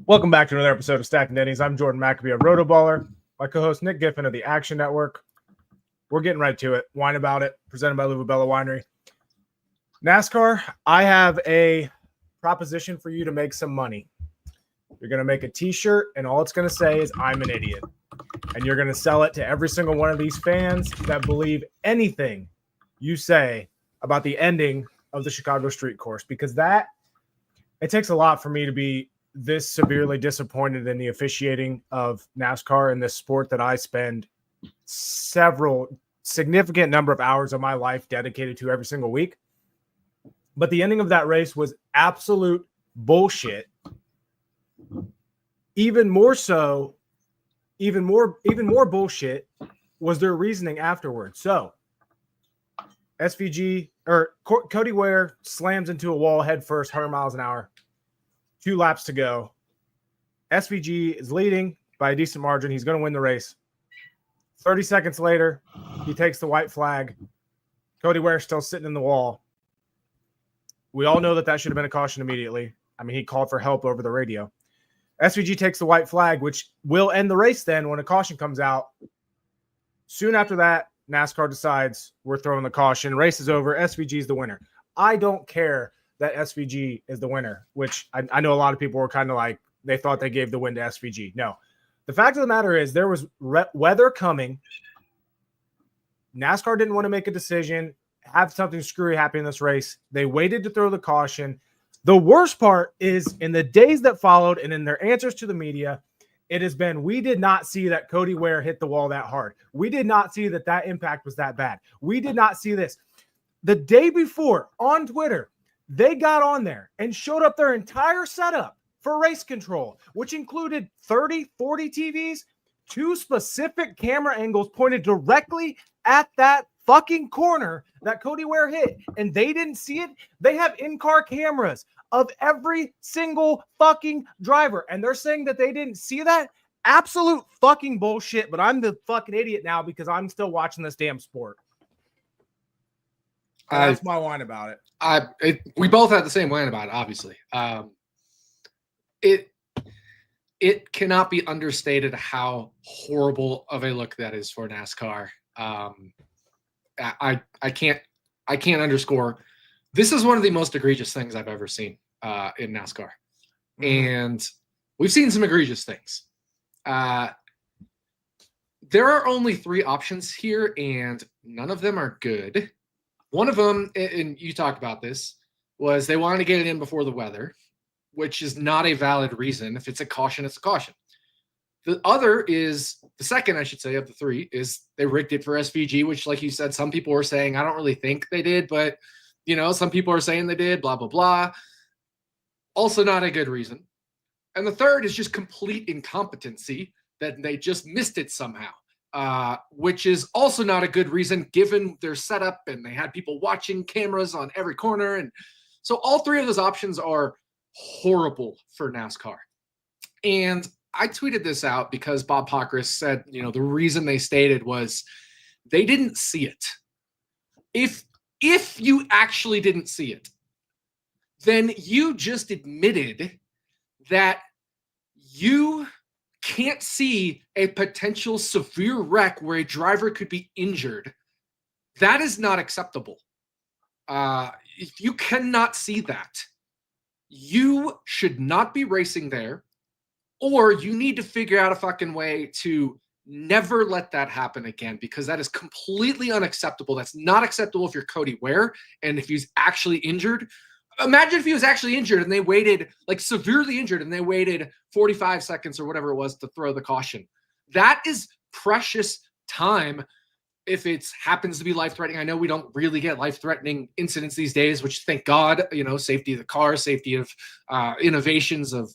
Welcome back to another episode of Stacking Dennys. I'm Jordan McAbee of RotoBaller. My co-host Nick Giffen of the Action Network. We're getting right to it. Wine About It, presented by RotoBaller Winery. NASCAR, I have a proposition for you to make some money. You're going to make a t-shirt, and all it's going to say is, I'm an idiot. And you're going to sell it to every single one of these fans that believe anything you say about the ending of the Chicago Street Course, because it takes a lot for me to be this severely disappointed in the officiating of NASCAR in this sport that I spend significant number of hours of my life dedicated to every single week. But the ending of that race was absolute bullshit. Even more bullshit was their reasoning afterwards. So Cody Ware slams into a wall head first, 100 miles an hour. 2 laps to go. SVG is leading by a decent margin. He's going to win the race. 30 seconds later, he takes the white flag. Cody Ware still sitting in the wall. We all know that should have been a caution immediately. I mean, he called for help over the radio. SVG takes the white flag, which will end the race then when a caution comes out. Soon after that, NASCAR decides we're throwing the caution. Race is over. SVG is the winner. I don't care that SVG is the winner, which I know a lot of people were kind of like, they thought they gave the win to SVG. No. The fact of the matter is there was weather coming. NASCAR didn't want to make a decision, have something screwy happen in this race. They waited to throw the caution. The worst part is in the days that followed and in their answers to the media, it has been, we did not see that Cody Ware hit the wall that hard. We did not see that impact was that bad. We did not see this. The day before on Twitter, they got on there and showed up their entire setup for race control, which included 30, 40 TVs, 2 specific camera angles pointed directly at that fucking corner that Cody Ware hit, and they didn't see it. They have in-car cameras of every single fucking driver, and they're saying that they didn't see that? Absolute fucking bullshit, but I'm the fucking idiot now because I'm still watching this damn sport. That's my whine about it. We both had the same whine about it, obviously. It cannot be understated how horrible of a look that is for NASCAR. I can't underscore. This is one of the most egregious things I've ever seen in NASCAR. Mm-hmm. And we've seen some egregious things. There are only 3 options here, and none of them are good. One of them, and you talked about this, was they wanted to get it in before the weather, which is not a valid reason. If it's a caution, it's a caution. The other is, the second, I should say, of the 3, is they rigged it for SVG, which, like you said, some people were saying, I don't really think they did, but, some people are saying they did, blah, blah, blah. Also not a good reason. And the third is just complete incompetency, that they just missed it somehow. Which is also not a good reason given their setup, and they had people watching cameras on every corner. And so all 3 of those options are horrible for NASCAR. And I tweeted this out because Bob Pockris said, the reason they stated was they didn't see it. If you actually didn't see it, then you just admitted that you can't see a potential severe wreck where a driver could be injured. That is not acceptable. If you cannot see that, you should not be racing there, or you need to figure out a fucking way to never let that happen again, because that is completely unacceptable. That's not acceptable if you're Cody Ware and if he's actually injured. Imagine if he was actually injured and they waited, like severely injured, and they waited 45 seconds or whatever it was to throw the caution. That is precious time if it happens to be life-threatening. I know we don't really get life-threatening incidents these days, which, thank God, safety of the car, safety of innovations of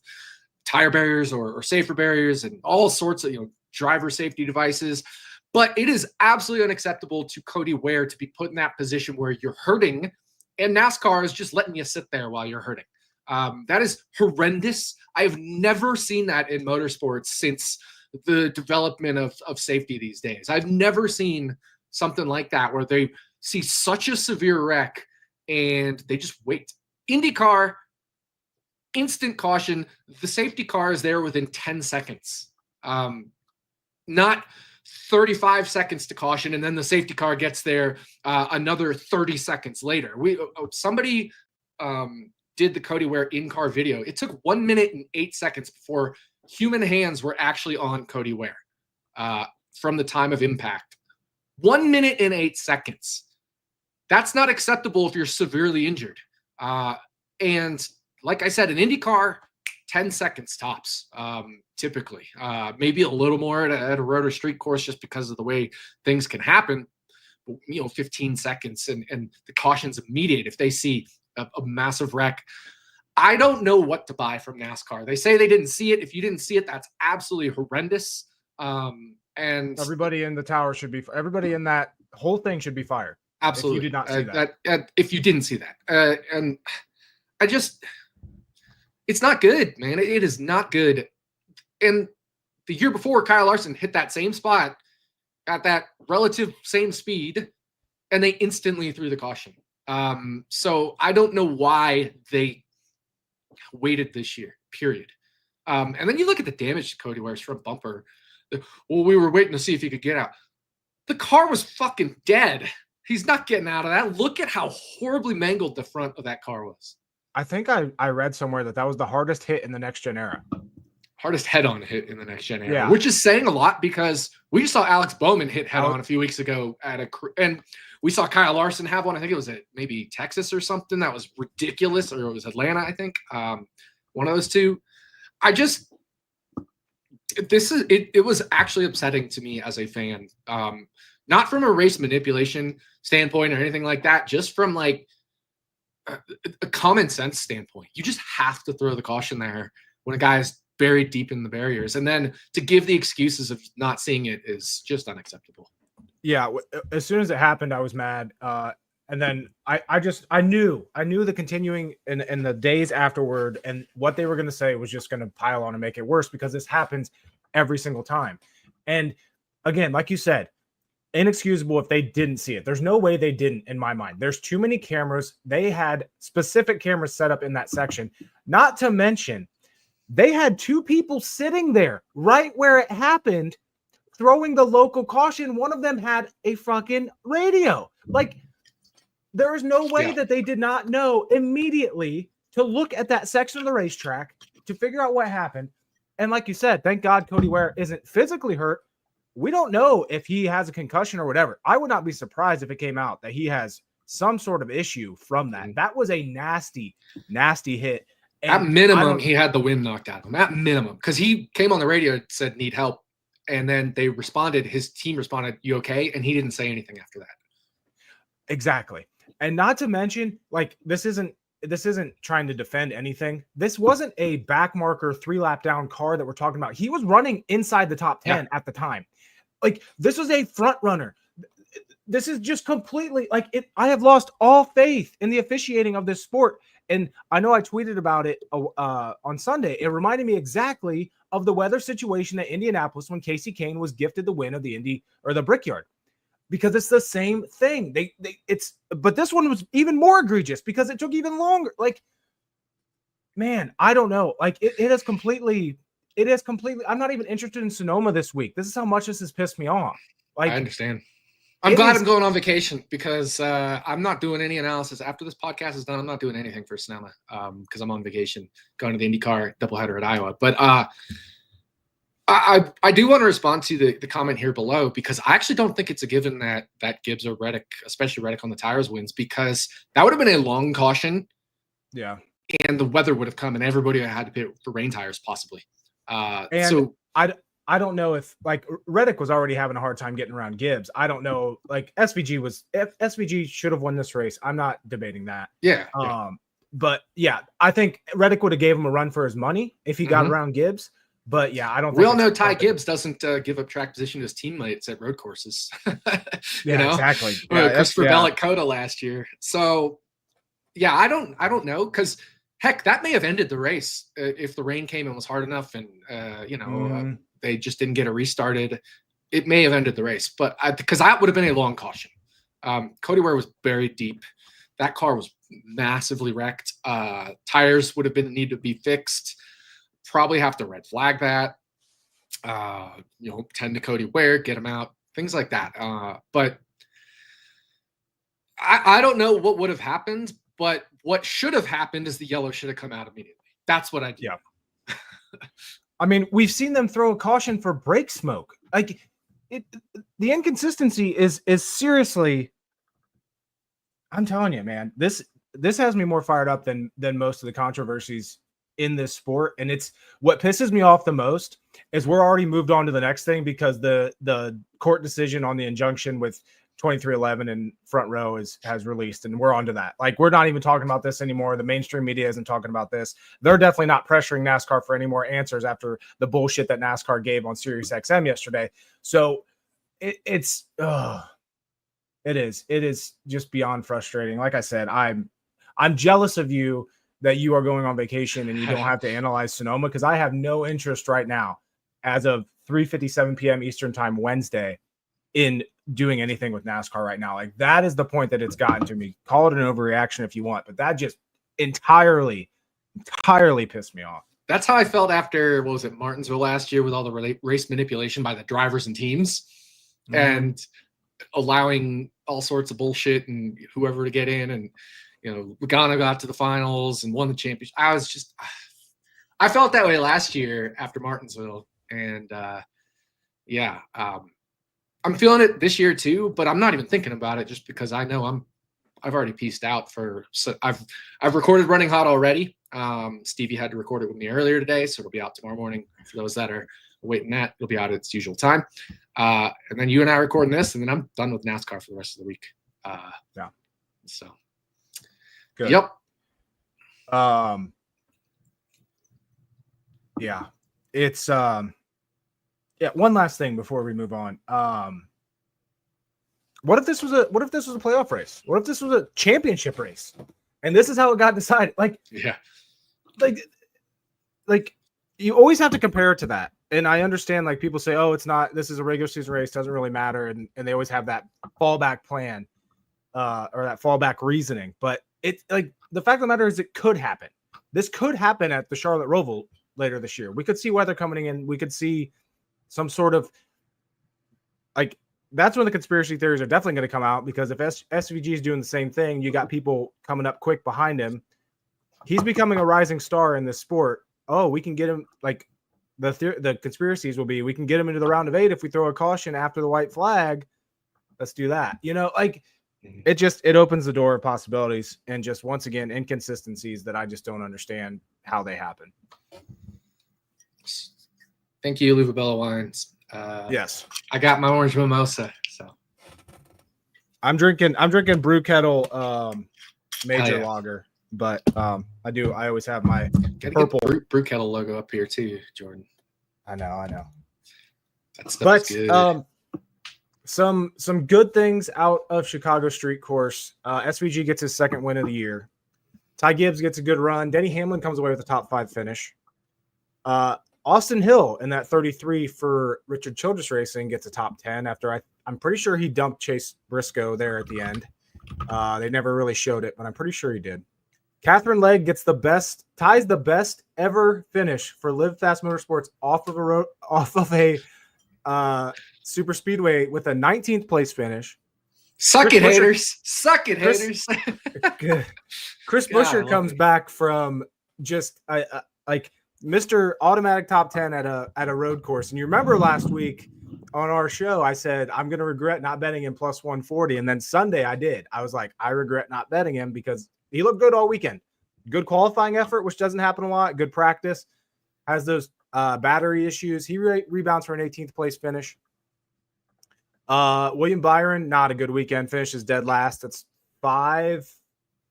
tire barriers or safer barriers and all sorts of, driver safety devices. But it is absolutely unacceptable to Cody Ware to be put in that position where you're hurting, and NASCAR is just letting you sit there while you're hurting. That is horrendous. I have never seen that in motorsports since the development of safety these days. I've never seen something like that where they see such a severe wreck and they just wait. IndyCar instant caution. The safety car is there within 10 seconds. Not 35 seconds to caution, and then the safety car gets there another 30 seconds later. Somebody did the Cody Ware in-car video. It took 1 minute and 8 seconds before human hands were actually on Cody Ware from the time of impact. 1 minute and 8 seconds. That's not acceptable if you're severely injured. And like I said, an IndyCar, 10 seconds tops, typically. Maybe a little more at a rotor street course just because of the way things can happen. But, 15 seconds, and the caution's immediate if they see a massive wreck. I don't know what to buy from NASCAR. They say they didn't see it. If you didn't see it, that's absolutely horrendous. And everybody in the tower everybody in that whole thing should be fired. Absolutely. If you did not see that. If you didn't see that. And it's not good, man. It is not good. And the year before, Kyle Larson hit that same spot at that relative same speed, and they instantly threw the caution. So I don't know why they waited this year, period. And then you look at the damage to Cody Ware's front bumper. Well, we were waiting to see if he could get out. The car was fucking dead. He's not getting out of that. Look at how horribly mangled the front of that car was. I think I read somewhere that was the hardest hit in the next gen era. Hardest head-on hit in the next gen era, yeah. Which is saying a lot because we just saw Alex Bowman hit head-on a few weeks ago and we saw Kyle Larson have one. I think it was at maybe Texas or something. That was ridiculous, or it was Atlanta, I think. One of those two. It was actually upsetting to me as a fan. Not from a race manipulation standpoint or anything like that, just from like a common sense standpoint. You just have to throw the caution there when a guy is buried deep in the barriers. And then to give the excuses of not seeing it is just unacceptable. Yeah. As soon as it happened, I was mad. And then I knew the continuing in the days afterward and what they were going to say was just going to pile on and make it worse because this happens every single time. And again, like you said, inexcusable if they didn't see it. There's no way they didn't in my mind. There's too many cameras. They had specific cameras set up in that section. Not to mention, they had two people sitting there right where it happened, throwing the local caution. One of them had a fucking radio. Like, there is no way that they did not know immediately to look at that section of the racetrack to figure out what happened. And like you said, thank God Cody Ware isn't physically hurt. We don't know if he has a concussion or whatever. I would not be surprised if it came out that he has some sort of issue from that. That was a nasty, nasty hit. And at minimum, he had the wind knocked out of him. At minimum, because he came on the radio and said, need help. And then they responded, his team responded, you okay? And he didn't say anything after that. Exactly. And not to mention, like, this isn't trying to defend anything. This wasn't a back marker 3-lap down car that we're talking about. He was running inside the top 10 at the time. Like, this was a front runner. This is just completely like it. I have lost all faith in the officiating of this sport. And I know I tweeted about it on Sunday. It reminded me exactly of the weather situation at Indianapolis when Casey Kane was gifted the win of the Indy or the Brickyard, because it's the same thing. But this one was even more egregious because it took even longer. Like, man, I don't know. Like, it is completely. I'm not even interested in Sonoma this week. This is how much this has pissed me off. Like, I understand. I'm glad I'm going on vacation because I'm not doing any analysis. After this podcast is done, I'm not doing anything for Sonoma because I'm on vacation, going to the IndyCar doubleheader at Iowa. But I do want to respond to the comment here below because I actually don't think it's a given that Gibbs or Reddick, especially Reddick on the tires, wins, because that would have been a long caution. Yeah. And the weather would have come and everybody had to pit for rain tires possibly. So I don't know if, like, Reddick was already having a hard time getting around Gibbs. I don't know, like, SVG should have won this race. I'm not debating that. Yeah. But yeah, I think Reddick would have gave him a run for his money if he got around Gibbs. But yeah, I don't. We all know Ty Gibbs doesn't give up track position to his teammates at road courses. you know exactly. Yeah, Christopher Bell at Coda last year. So yeah, I don't know, because heck, that may have ended the race if the rain came and was hard enough, and they just didn't get it restarted. It may have ended the race, but because that would have been a long caution. Cody Ware was buried deep. That car was massively wrecked. Tires would have need to be fixed. Probably have to red flag that. 10 to Cody Ware, get him out, things like that. But I don't know what would have happened, but what should have happened is the yellow should have come out immediately. That's what I do. Yeah. I mean, we've seen them throw a caution for brake smoke. Like the inconsistency is seriously, I'm telling you, man, this has me more fired up than most of the controversies in this sport. And it's what pisses me off the most is we're already moved on to the next thing because the court decision on the injunction with 2311 and front row has released, and we're on to that. Like, we're not even talking about this anymore. The mainstream media isn't talking about this. They're definitely not pressuring NASCAR for any more answers after the bullshit that NASCAR gave on Sirius XM yesterday. So it is just beyond frustrating. Like I said, I'm jealous of you that you are going on vacation and you don't have to analyze Sonoma, because I have no interest right now as of 3:57 p.m. Eastern time Wednesday in doing anything with NASCAR right now. Like, that is the point that it's gotten to me. Call it an overreaction if you want, but that just entirely pissed me off. That's how I felt after, what was it, Martinsville last year, with all the race manipulation by the drivers and teams, and allowing all sorts of bullshit and whoever to get in. And, Logano got to the finals and won the championship. I felt that way last year after Martinsville. And I'm feeling it this year too, but I'm not even thinking about it just because I know I've already pieced out so I've recorded Running Hot already. Stevie had to record it with me earlier today, so it'll be out tomorrow morning. For those that are waiting, it'll be out at its usual time. And then you and I recording this, and then I'm done with NASCAR for the rest of the week. So good. Yep. Yeah. It's one last thing before we move on. What if this was a playoff race? What if this was a championship race? And this is how it got decided. Like you always have to compare it to that. And I understand, like, people say, oh, it's not, this is a regular season race, doesn't really matter. And they always have that fallback plan or that fallback reasoning. But it's like, the fact of the matter is it could happen. This could happen at the Charlotte Roval later this year. We could see weather coming in. We could see some sort of, like, that's when the conspiracy theories are definitely going to come out, because if SVG is doing the same thing, you got people coming up quick behind him. He's becoming a rising star in this sport. Oh, we can get him, like, the conspiracies will be, we can get him into the round of 8 if we throw a caution after the white flag. Let's do that. It opens the door of possibilities, and just, once again, inconsistencies that I just don't understand how they happen. Thank you, Luvabella Wines. Yes, I got my orange mimosa. So I'm drinking Brew Kettle Major Lager, but I always have my purple Brew Kettle logo up here too, Jordan. I know. That stuff's good. Some good things out of Chicago Street Course. SVG gets his second win of the year. Ty Gibbs gets a good run. Denny Hamlin comes away with a top 5 finish. Austin Hill in that 33 for Richard Childress Racing gets a top 10 after I'm pretty sure he dumped Chase Briscoe there at the end. They never really showed it, but I'm pretty sure he did. Catherine Legg ties the best ever finish for Live Fast Motorsports off of a super speedway with a 19th place finish. Suck it, haters. Chris Buescher comes back from just like Mr. Automatic Top 10 at a road course. And you remember last week on our show, I said, I'm going to regret not betting him plus 140. And then Sunday I did. I was like, I regret not betting him because he looked good all weekend. Good qualifying effort, which doesn't happen a lot. Good practice. Has those battery issues. He rebounds for an 18th place finish. William Byron, not a good weekend. Finishes dead last. That's 5.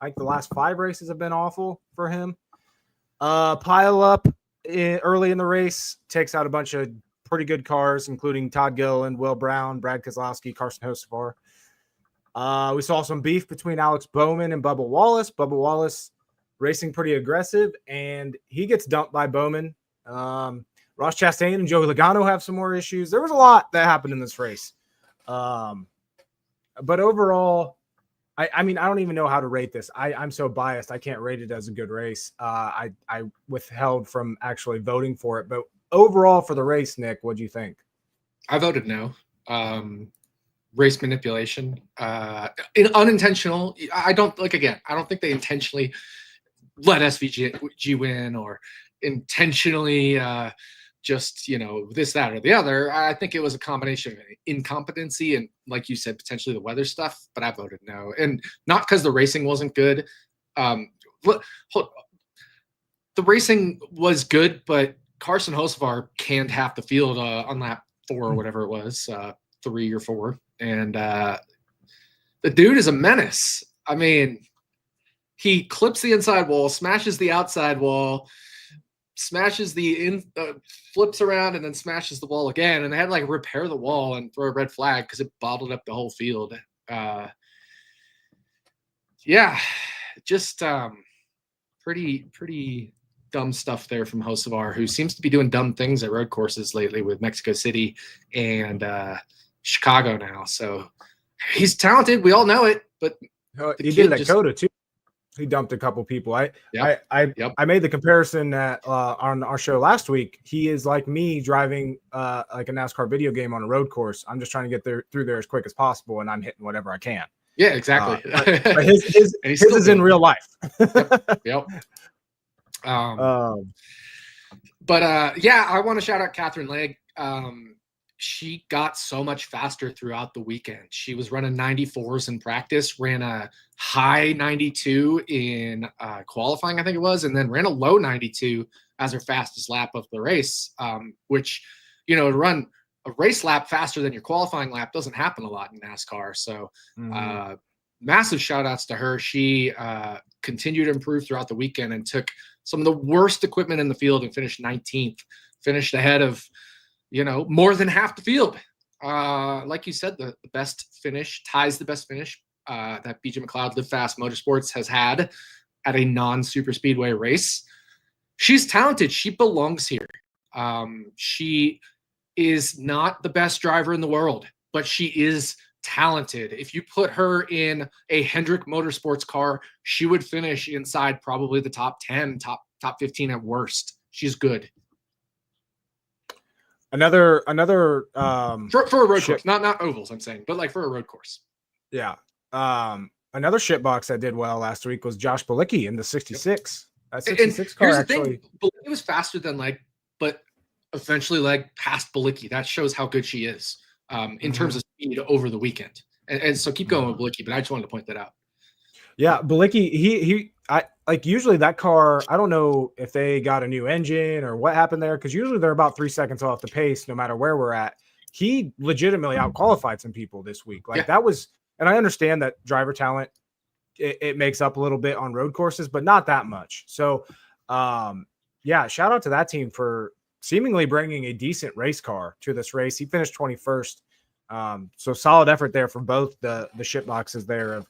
I think the last 5 races have been awful for him. Pile up early in the race, takes out a bunch of pretty good cars, including Todd Gilliland, Will Brown, Brad Keselowski, Carson Hocevar. We saw some beef between Alex Bowman and Bubba Wallace. Bubba Wallace racing pretty aggressive, and he gets dumped by Bowman. Ross Chastain and Joey Logano have some more issues. There was a lot that happened in this race. But overall, I mean, I don't even know how to rate this. I'm so biased. I can't rate it as a good race. I withheld from actually voting for it. But overall for the race, Nick, what do you think? I voted no. Race manipulation, unintentional. I don't think they intentionally let SVG win or intentionally just, this, that, or the other. I think it was a combination of incompetency and, like you said, potentially the weather stuff, but I voted no. And not because the racing wasn't good. The racing was good, but Carson Hocevar canned half the field on lap 4 or whatever it was, 3 or 4. And the dude is a menace. I mean, he clips the inside wall, smashes the outside wall, smashes flips around and then smashes the wall again. And they had to like repair the wall and throw a red flag because it bottled up the whole field. Just pretty dumb stuff there from Hocevar, who seems to be doing dumb things at road courses lately with Mexico City and Chicago now. So he's talented. We all know it, but he did Dakota too. He dumped a couple people. I made the comparison that on our show last week. He is like me driving like a NASCAR video game on a road course. I'm just trying to get through there as quick as possible, and I'm hitting whatever I can. Yeah, exactly. But his is in real life. Yep. I want to shout out Catherine Legg. She got so much faster throughout the weekend. She was running 94s in practice, ran a high 92 in qualifying, I think it was, and then ran a low 92 as her fastest lap of the race, which, to run a race lap faster than your qualifying lap doesn't happen a lot in NASCAR. So massive shout outs to her. She continued to improve throughout the weekend and took some of the worst equipment in the field and finished 19th, finished ahead of, more than half the field. Like you said, the best finish ties the best finish that BJ McLeod Live Fast Motorsports has had at a non-super speedway race. She's talented. She belongs here. She is not the best driver in the world, but she is talented. If you put her in a Hendrick Motorsports car, she would finish inside probably the top 10, top 15 at worst. She's good. Another for a road course, not ovals, I'm saying, but like for a road course. Yeah. Another shitbox that did well last week was Josh Bilicki in the 66. That 66 car actually. Bilicki was faster than Legg, but eventually Legg passed Bilicki. That shows how good she is in terms of speed over the weekend. And so keep going with Bilicki, but I just wanted to point that out. Yeah, Bilicki, I like usually that car, I don't know if they got a new engine or what happened there, because usually they're about 3 seconds off the pace no matter where we're at. He legitimately outqualified some people this week. That was, and I understand that driver talent, it makes up a little bit on road courses, but not that much. So, shout out to that team for seemingly bringing a decent race car to this race. He finished 21st. So solid effort there for both the shit boxes there of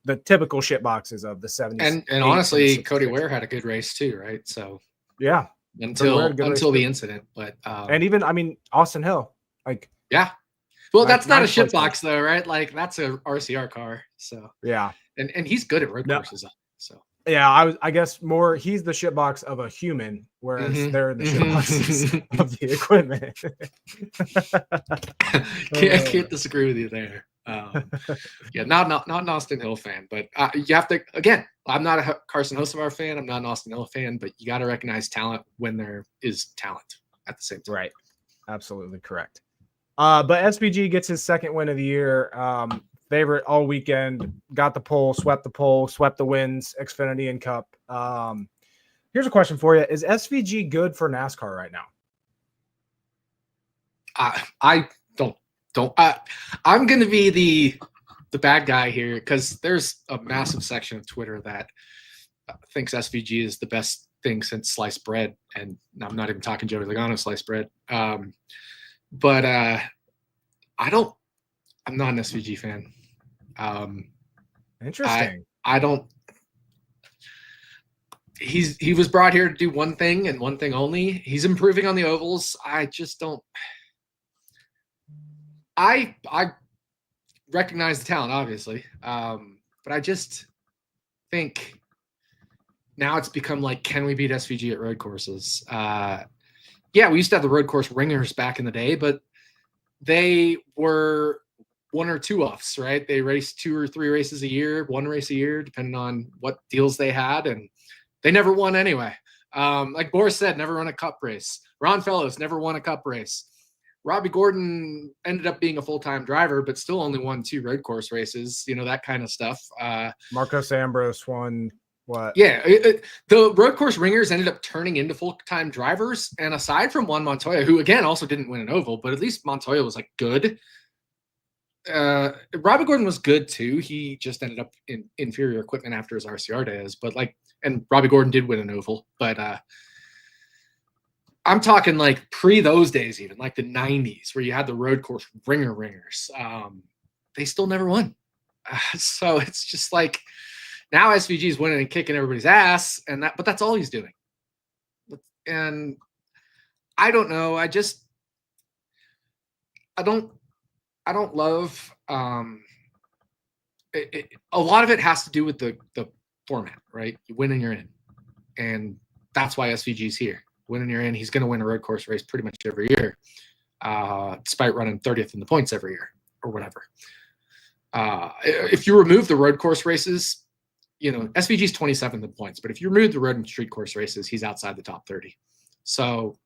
the typical shit boxes of the 70s. And honestly, Cody Ware had a good race too, right? So yeah, until the incident, but and even, I mean, Austin Hill, like, yeah, well, that's not a shit box though, right? Like that's a RCR car. So yeah, and he's good at road courses. So yeah, I guess more he's the shit box of a human, whereas they're the shit boxes of the equipment. Can't disagree with you there. Not an Austin Hill fan, but you have to, again, I'm not a Carson Hocevar fan. I'm not an Austin Hill fan, but you got to recognize talent when there is talent at the same time. Right. Absolutely correct. But SVG gets his second win of the year. Favorite all weekend, got the pole, swept the wins, Xfinity and Cup. Here's a question for you. Is SVG good for NASCAR right now? I don't. I'm going to be the bad guy here because there's a massive section of Twitter that thinks SVG is the best thing since sliced bread, and I'm not even talking Joey Logano sliced bread. But I'm not an SVG fan. Interesting. I don't. He was brought here to do one thing and one thing only. He's improving on the ovals. I just don't. I recognize the talent, obviously. But I just think now it's become like, can we beat SVG at road courses? Yeah, we used to have the road course ringers back in the day, but they were 1 or 2 offs, right? They raced 2 or 3 races a year, 1 race a year, depending on what deals they had, and they never won anyway. Like Boris said, never run a cup race. Ron Fellows never won a cup race. Robbie Gordon ended up being a full-time driver, but still only won 2 road course races, that kind of stuff. Marcos Ambrose won what? Yeah, the road course ringers ended up turning into full-time drivers. And aside from Juan Montoya, who again also didn't win an oval, but at least Montoya was like good. Robbie Gordon was good too. He just ended up in inferior equipment after his RCR days. But and Robbie Gordon did win an oval. But I'm talking like pre those days, even like the 90s, where you had the road course ringers. They still never won. So it's just like, now SVG is winning and kicking everybody's ass, but that's all he's doing. And I don't know. I don't love. A lot of it has to do with the format, right? You win and you're in, and that's why SVG's here. Win and you're in. He's going to win a road course race pretty much every year, despite running 30th in the points every year or whatever. If you remove the road course races, SVG's 27th in points, but if you remove the road and street course races, he's outside the top 30. So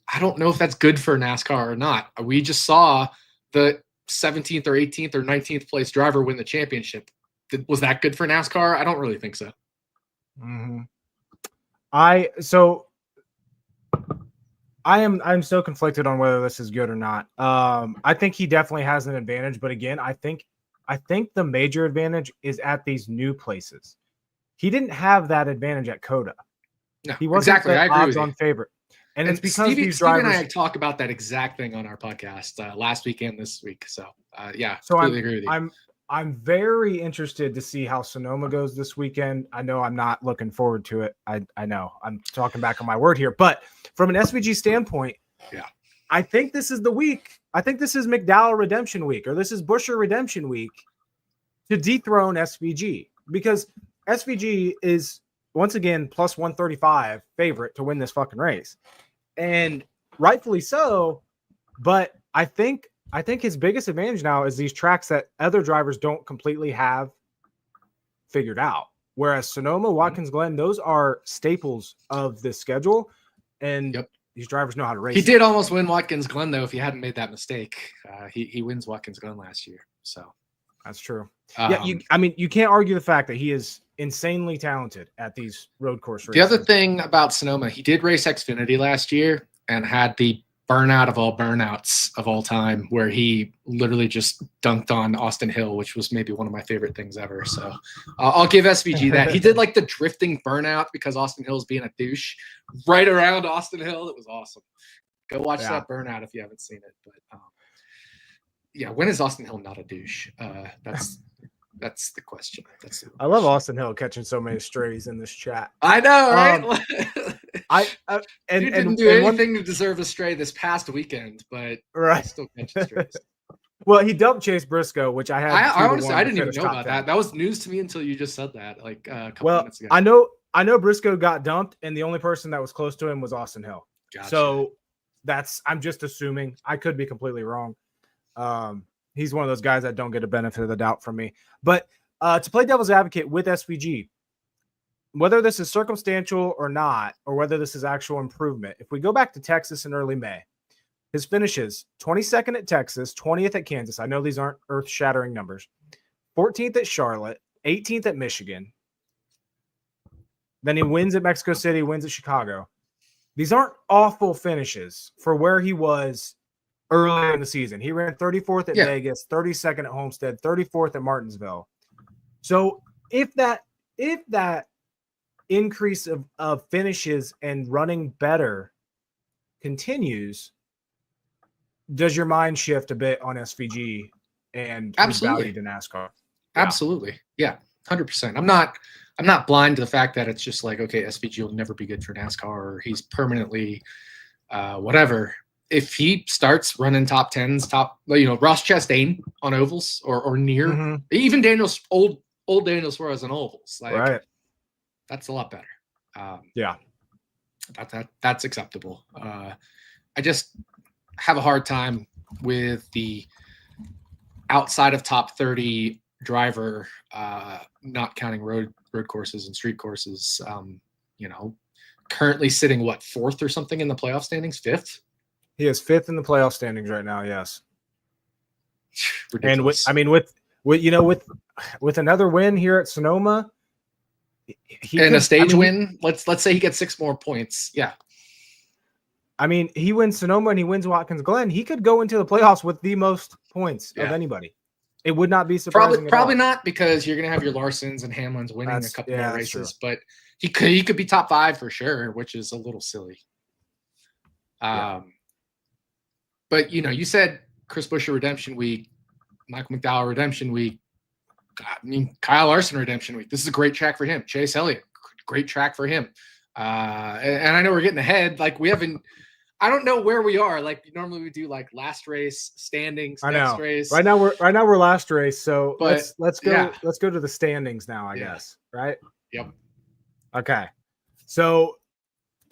I don't know if that's good for NASCAR or not. We just saw the 17th or 18th or 19th place driver win the championship. Was that good for NASCAR? I don't really think so. Mm-hmm. I'm so conflicted on whether this is good or not. I think he definitely has an advantage, but again, I think the major advantage is at these new places. He didn't have that advantage at COTA. No, he wasn't exactly. I agree with on you. favorite. And it's because these Stevie drivers. and I talk about that exact thing on our podcast last week and this week. So yeah, so completely agree with you. I'm very interested to see how Sonoma goes this weekend. I know I'm not looking forward to it. I know I'm talking back on my word here, but from an SVG standpoint, yeah, I think this is the week. I think this is McDowell redemption week, or this is Buescher redemption week to dethrone SVG, because SVG is once again plus 135 favorite to win this fucking race, and rightfully so. But I think his biggest advantage now is these tracks that other drivers don't completely have figured out. Whereas Sonoma, Watkins Glen, those are staples of the schedule, and these drivers know how to race. He did almost win Watkins Glen though. If he hadn't made that mistake, he wins Watkins Glen last year. So that's true. You can't argue the fact that he is insanely talented at these road course races. The other thing about Sonoma, he did race Xfinity last year and had the burnout of all burnouts of all time, where he literally just dunked on Austin Hill, which was maybe one of my favorite things ever. So I'll give SVG that. He did like the drifting burnout because Austin Hill's being a douche right around Austin Hill. It was awesome. Go watch that burnout if you haven't seen it. But yeah, when is Austin Hill not a douche? That's the question. I love Austin Hill catching so many strays in this chat. I know, right? He didn't do anything to deserve a stray this past weekend, but still catching strays. Well, he dumped Chase Briscoe, which I had. I honestly, I didn't even know about that. That was news to me until you just said that, like a couple minutes ago. I know Briscoe got dumped, and the only person that was close to him was Austin Hill. Gotcha. So I'm just assuming. I could be completely wrong. He's one of those guys that don't get a benefit of the doubt from me. But to play devil's advocate with SVG, whether this is circumstantial or not, or whether this is actual improvement, if we go back to Texas in early May, his finishes 22nd at Texas, 20th at Kansas. I know these aren't earth-shattering numbers. 14th at Charlotte, 18th at Michigan. Then he wins at Mexico City, wins at Chicago. These aren't awful finishes for where he was earlier in the season. He ran 34th at Vegas, 32nd at Homestead, 34th at Martinsville. So if that increase of finishes and running better continues, does your mind shift a bit on SVG and his value to NASCAR? Absolutely. Yeah, 100%. I'm not blind to the fact that it's just like, okay, SVG will never be good for NASCAR, or he's permanently whatever. if he starts running top tens, Ross Chastain on ovals or near, even old Daniel Suarez on ovals, right. That's a lot better. Yeah. That's acceptable. I just have a hard time with the outside of top 30 driver, not counting road courses and street courses. Currently sitting fourth or something in the playoff standings, fifth. He is fifth in the playoff standings right now. Yes. Ridiculous. And with another win here at Sonoma, a stage win, let's say he gets 6 more points. Yeah. I mean, he wins Sonoma and he wins Watkins Glen. He could go into the playoffs with the most points of anybody. It would not be surprising. Probably not, because you're going to have your Larsons and Hamlins winning a couple more races, but he could be top 5 for sure, which is a little silly. But you said Chris Buescher redemption week, Michael McDowell redemption week. Kyle Larson redemption week. This is a great track for him. Chase Elliott, great track for him. And I know we're getting ahead. I don't know where we are. Normally we do last race standings. Next race. Right now we're last race. So let's go. Let's go to the standings now. I guess. Right. Yep. Okay. So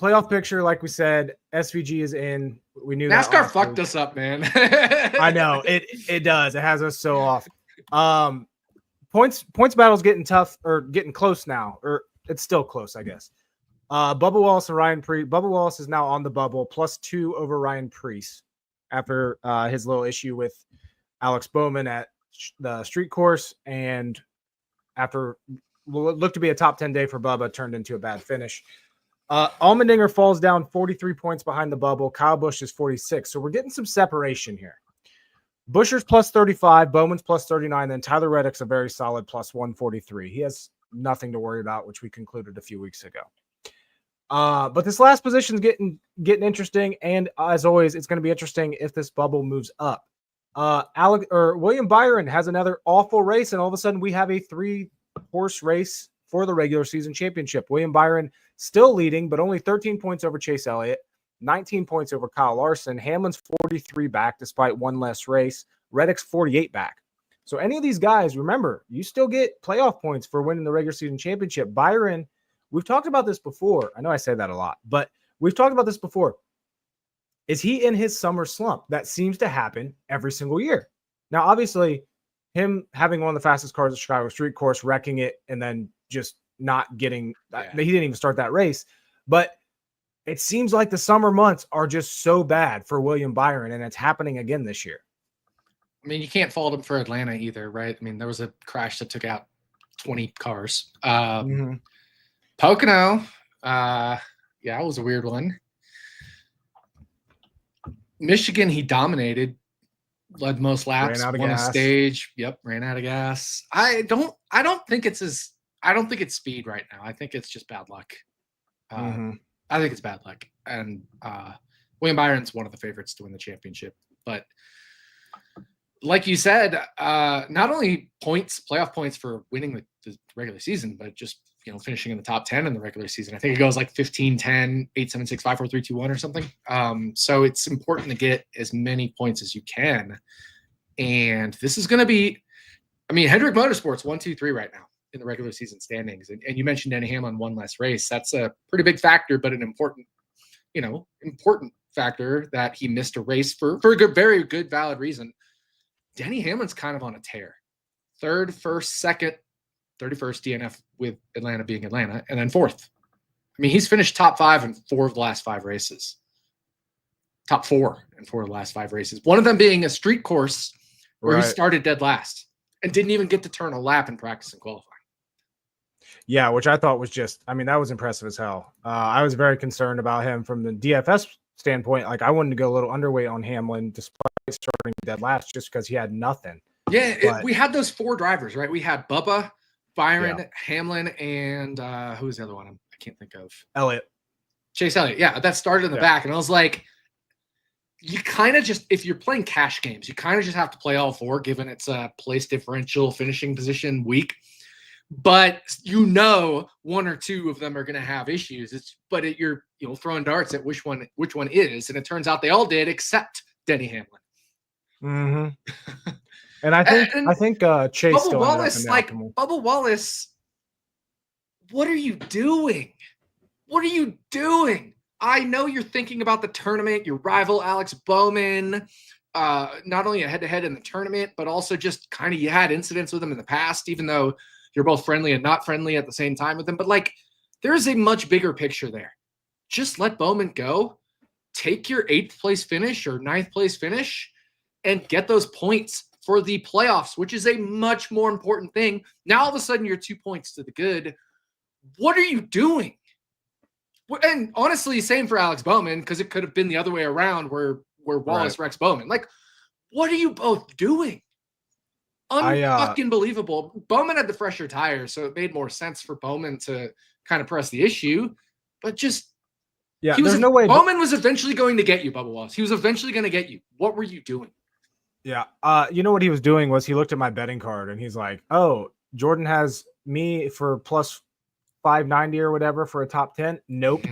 playoff picture, like we said, SVG is in. We knew NASCAR fucked us up, man. I know it does. It has us so off. Points battle's getting tough, or getting close now, or it's still close, I guess. Bubba Wallace and Ryan Preece. Bubba Wallace is now on the bubble, +2 over Ryan Preece after his little issue with Alex Bowman at the street course, and after what looked to be a top 10 day for Bubba turned into a bad finish. Allmendinger falls down 43 points behind the bubble. Kyle Busch is 46. So we're getting some separation here. Buescher's +35, Bowman's +39, then Tyler Reddick's a very solid +143. He has nothing to worry about, which we concluded a few weeks ago. But this last position is getting interesting, and as always, it's going to be interesting if this bubble moves up. William Byron has another awful race, and all of a sudden we have a 3-horse race for the regular season championship. William Byron still leading, but only 13 points over Chase Elliott, 19 points over Kyle Larson. Hamlin's 43 back despite one less race. Reddick's 48 back. So any of these guys, remember, you still get playoff points for winning the regular season championship. Byron, we've talked about this before. I know I say that a lot, but we've talked about this before. Is he in his summer slump? That seems to happen every single year. Now, obviously, him having one of the fastest cars at Chicago street course, wrecking it, and then just not getting he didn't even start that race. But it seems like the summer months are just so bad for William Byron, and it's happening again this year. I mean, you can't fault him for Atlanta either, right? I mean, there was a crash that took out 20 cars. Pocono, it was a weird one. Michigan, he dominated, led most laps, won a stage. Yep, ran out of gas. I don't think it's speed right now. I think it's just bad luck. I think it's bad luck. And William Byron's one of the favorites to win the championship. But like you said, not only playoff points for winning the regular season, but just finishing in the top 10 in the regular season. I think it goes 15, 10, 8, 7, 6, 5, 4, 3, 2, 1 or something. So it's important to get as many points as you can. And this is going to be, Hendrick Motorsports 1, 2, 3 right now in the regular season standings. And you mentioned Denny Hamlin one less race. That's a pretty big factor, but an important factor that he missed a race for a good, very good, valid reason. Denny Hamlin's kind of on a tear. 3rd, 1st, 2nd, 31st DNF with Atlanta being Atlanta, and then 4th. He's finished top 5 in 4 of the last 5 races. Top 4 in 4 of the last 5 races. One of them being a street course where he started dead last and didn't even get to turn a lap in practice and qualifying. Yeah, which I thought was that was impressive as hell. I was very concerned about him from the DFS standpoint. I wanted to go a little underweight on Hamlin despite starting dead last just because he had nothing. Yeah, we had those 4 drivers, right? We had Bubba, Byron, Hamlin, and who was the other one? I can't think of. Chase Elliott. Yeah, that started in the back. And I was like, you kind of just, if you're playing cash games, you kind of just have to play all 4, given it's a place differential finishing position week. but you know one or two of them are going to have issues. You're throwing darts at which one is, and it turns out they all did except Denny Hamlin. Mm-hmm. And I think Chase Bubba still Wallace, Bubba Wallace, what are you doing? What are you doing? I know you're thinking about the tournament, your rival Alex Bowman, not only a head-to-head in the tournament, but also just kind of you had incidents with him in the past, even though you're both friendly and not friendly at the same time with him. But like, there's a much bigger picture there. Just let Bowman go. Take your 8th place finish or 9th place finish and get those points for the playoffs, which is a much more important thing. Now, all of a sudden, you're 2 points to the good. What are you doing? And honestly, same for Alex Bowman, because it could have been the other way around where Wallace wrecks Bowman. Like, what are you both doing? Unfucking believable. Bowman had the fresher tires, so it made more sense for Bowman to kind of press the issue. But just there's no way Bowman was eventually going to get you, Bubba Wallace. He was eventually going to get you. What were you doing? Yeah. You know what he was doing was he looked at my betting card and he's like, "Oh, Jordan has me for plus 590 or whatever for a top 10." Nope.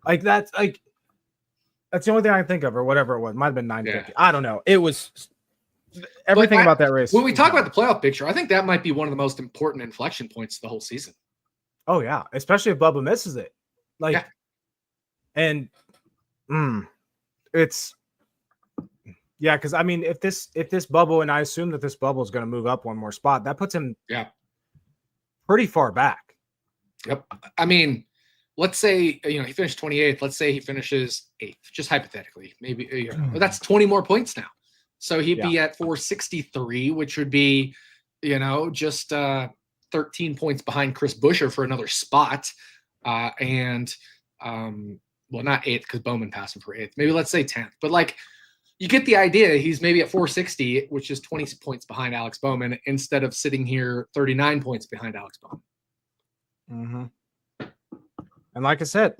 that's the only thing I can think of, or whatever it was. Might have been 950. Yeah. I don't know. It was everything about that race. When we talk about the playoff picture, I think that might be one of the most important inflection points of the whole season. Oh yeah, especially if Bubba misses it. And it's because I mean, if this bubble, and I assume that this bubble is going to move up one more spot, that puts him pretty far back. Yep. I mean, let's say he finished 28th. Let's say he finishes 8th, just hypothetically. Maybe that's 20 more points now. So he'd be at 463, which would be, just 13 points behind Chris Buescher for another spot. Not 8th because Bowman passed him for 8th. Maybe let's say 10th. But you get the idea. He's maybe at 460, which is 20 points behind Alex Bowman, instead of sitting here 39 points behind Alex Bowman. Mm-hmm. And like I said,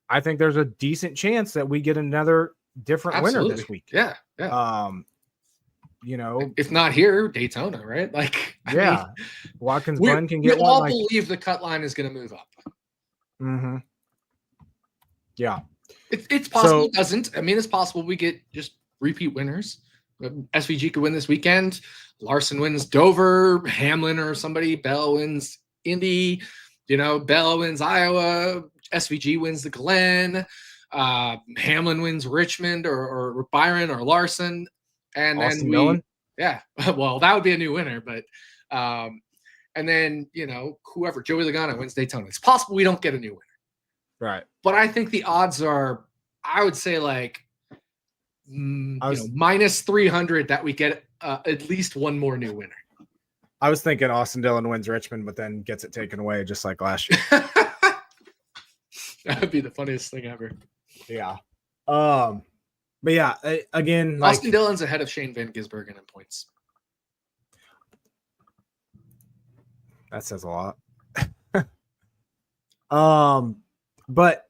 I think there's a decent chance that we get another different winner this week. Yeah. If not here, Daytona, right? Watkins Glen can get one. We all believe the cut line is going to move up. Mm-hmm. Yeah. It's possible it doesn't. I mean, it's possible we get just repeat winners. SVG could win this weekend. Larson wins Dover, Hamlin or somebody. Bell wins Indy. Bell wins Iowa. SVG wins the Glen. Hamlin wins Richmond or Byron or Larson. And Austin then Dillon? Well, that would be a new winner. But and then, whoever, Joey Logano wins Daytona. It's possible we don't get a new winner. Right. But I think the odds are, I would say minus 300 that we get at least one more new winner. I was thinking Austin Dillon wins Richmond, but then gets it taken away just like last year. That would be the funniest thing ever. Yeah. But yeah, again, Austin Dillon's ahead of Shane van Gisbergen in points. That says a lot. But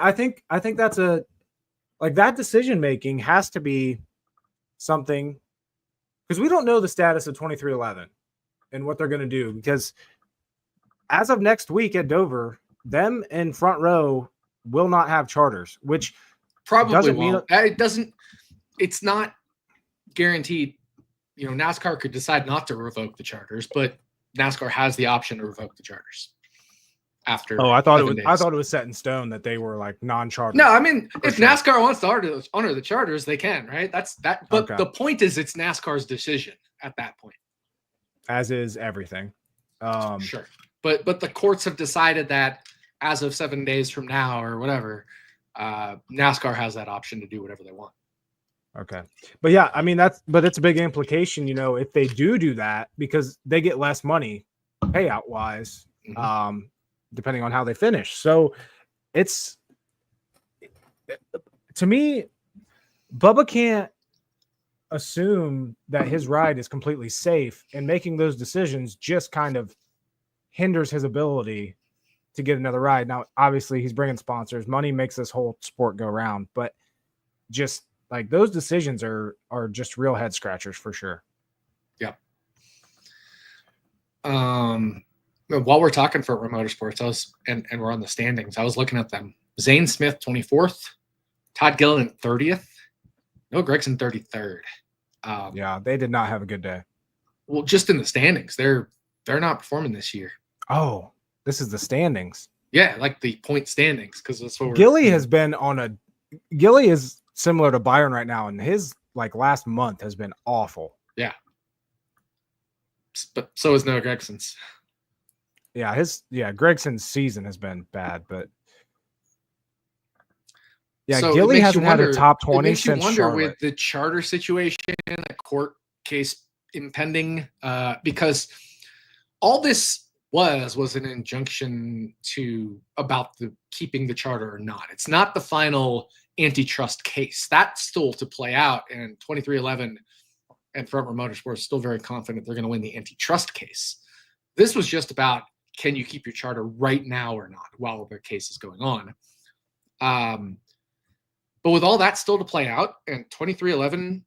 I think that's that decision making has to be something, because we don't know the status of 2311 and what they're going to do, because as of next week at Dover, them in front row will not have charters, which probably won't. It's not guaranteed. NASCAR could decide not to revoke the charters, but NASCAR has the option to revoke the charters after. I thought it was set in stone that they were non-charter. No, I mean, if NASCAR wants to honor the charters, they can, right? That's that. But the point is, it's NASCAR's decision at that point. As is everything. Sure, but the courts have decided that as of 7 days from now or whatever, NASCAR has that option to do whatever they want. Okay. But yeah, I mean, it's a big implication, if they do that, because they get less money payout wise, depending on how they finish. So it's, to me, Bubba can't assume that his ride is completely safe, and making those decisions just kind of hinders his ability to get another ride. Now, obviously he's bringing sponsors, money makes this whole sport go round, but just those decisions are just real head scratchers for sure. Yeah. While we're talking for Motorsports, and we're on the standings, I was looking at them. Zane Smith 24th, Todd Gilliland 30th, Noah Gragson 33rd. Yeah, they did not have a good day. Well, just in the standings, they're not performing this year. Oh, this is the standings. Yeah, like the point standings, because that's what Gilly has been on a. Gilly is similar to Byron right now, and his last month has been awful. Yeah, but so is Noah Gregson's. Yeah, Gregson's season has been bad, but yeah, so Gilly hasn't had a top 20 since Charlotte. With the charter situation, a court case impending, because all this was an injunction about the keeping the charter or not. It's not the final antitrust case. That's still to play out, and 2311 and Front Row Motorsports still very confident they're going to win the antitrust case. This was just about, can you keep your charter right now or not while the case is going on. But with all that still to play out, and Front Row Motorsports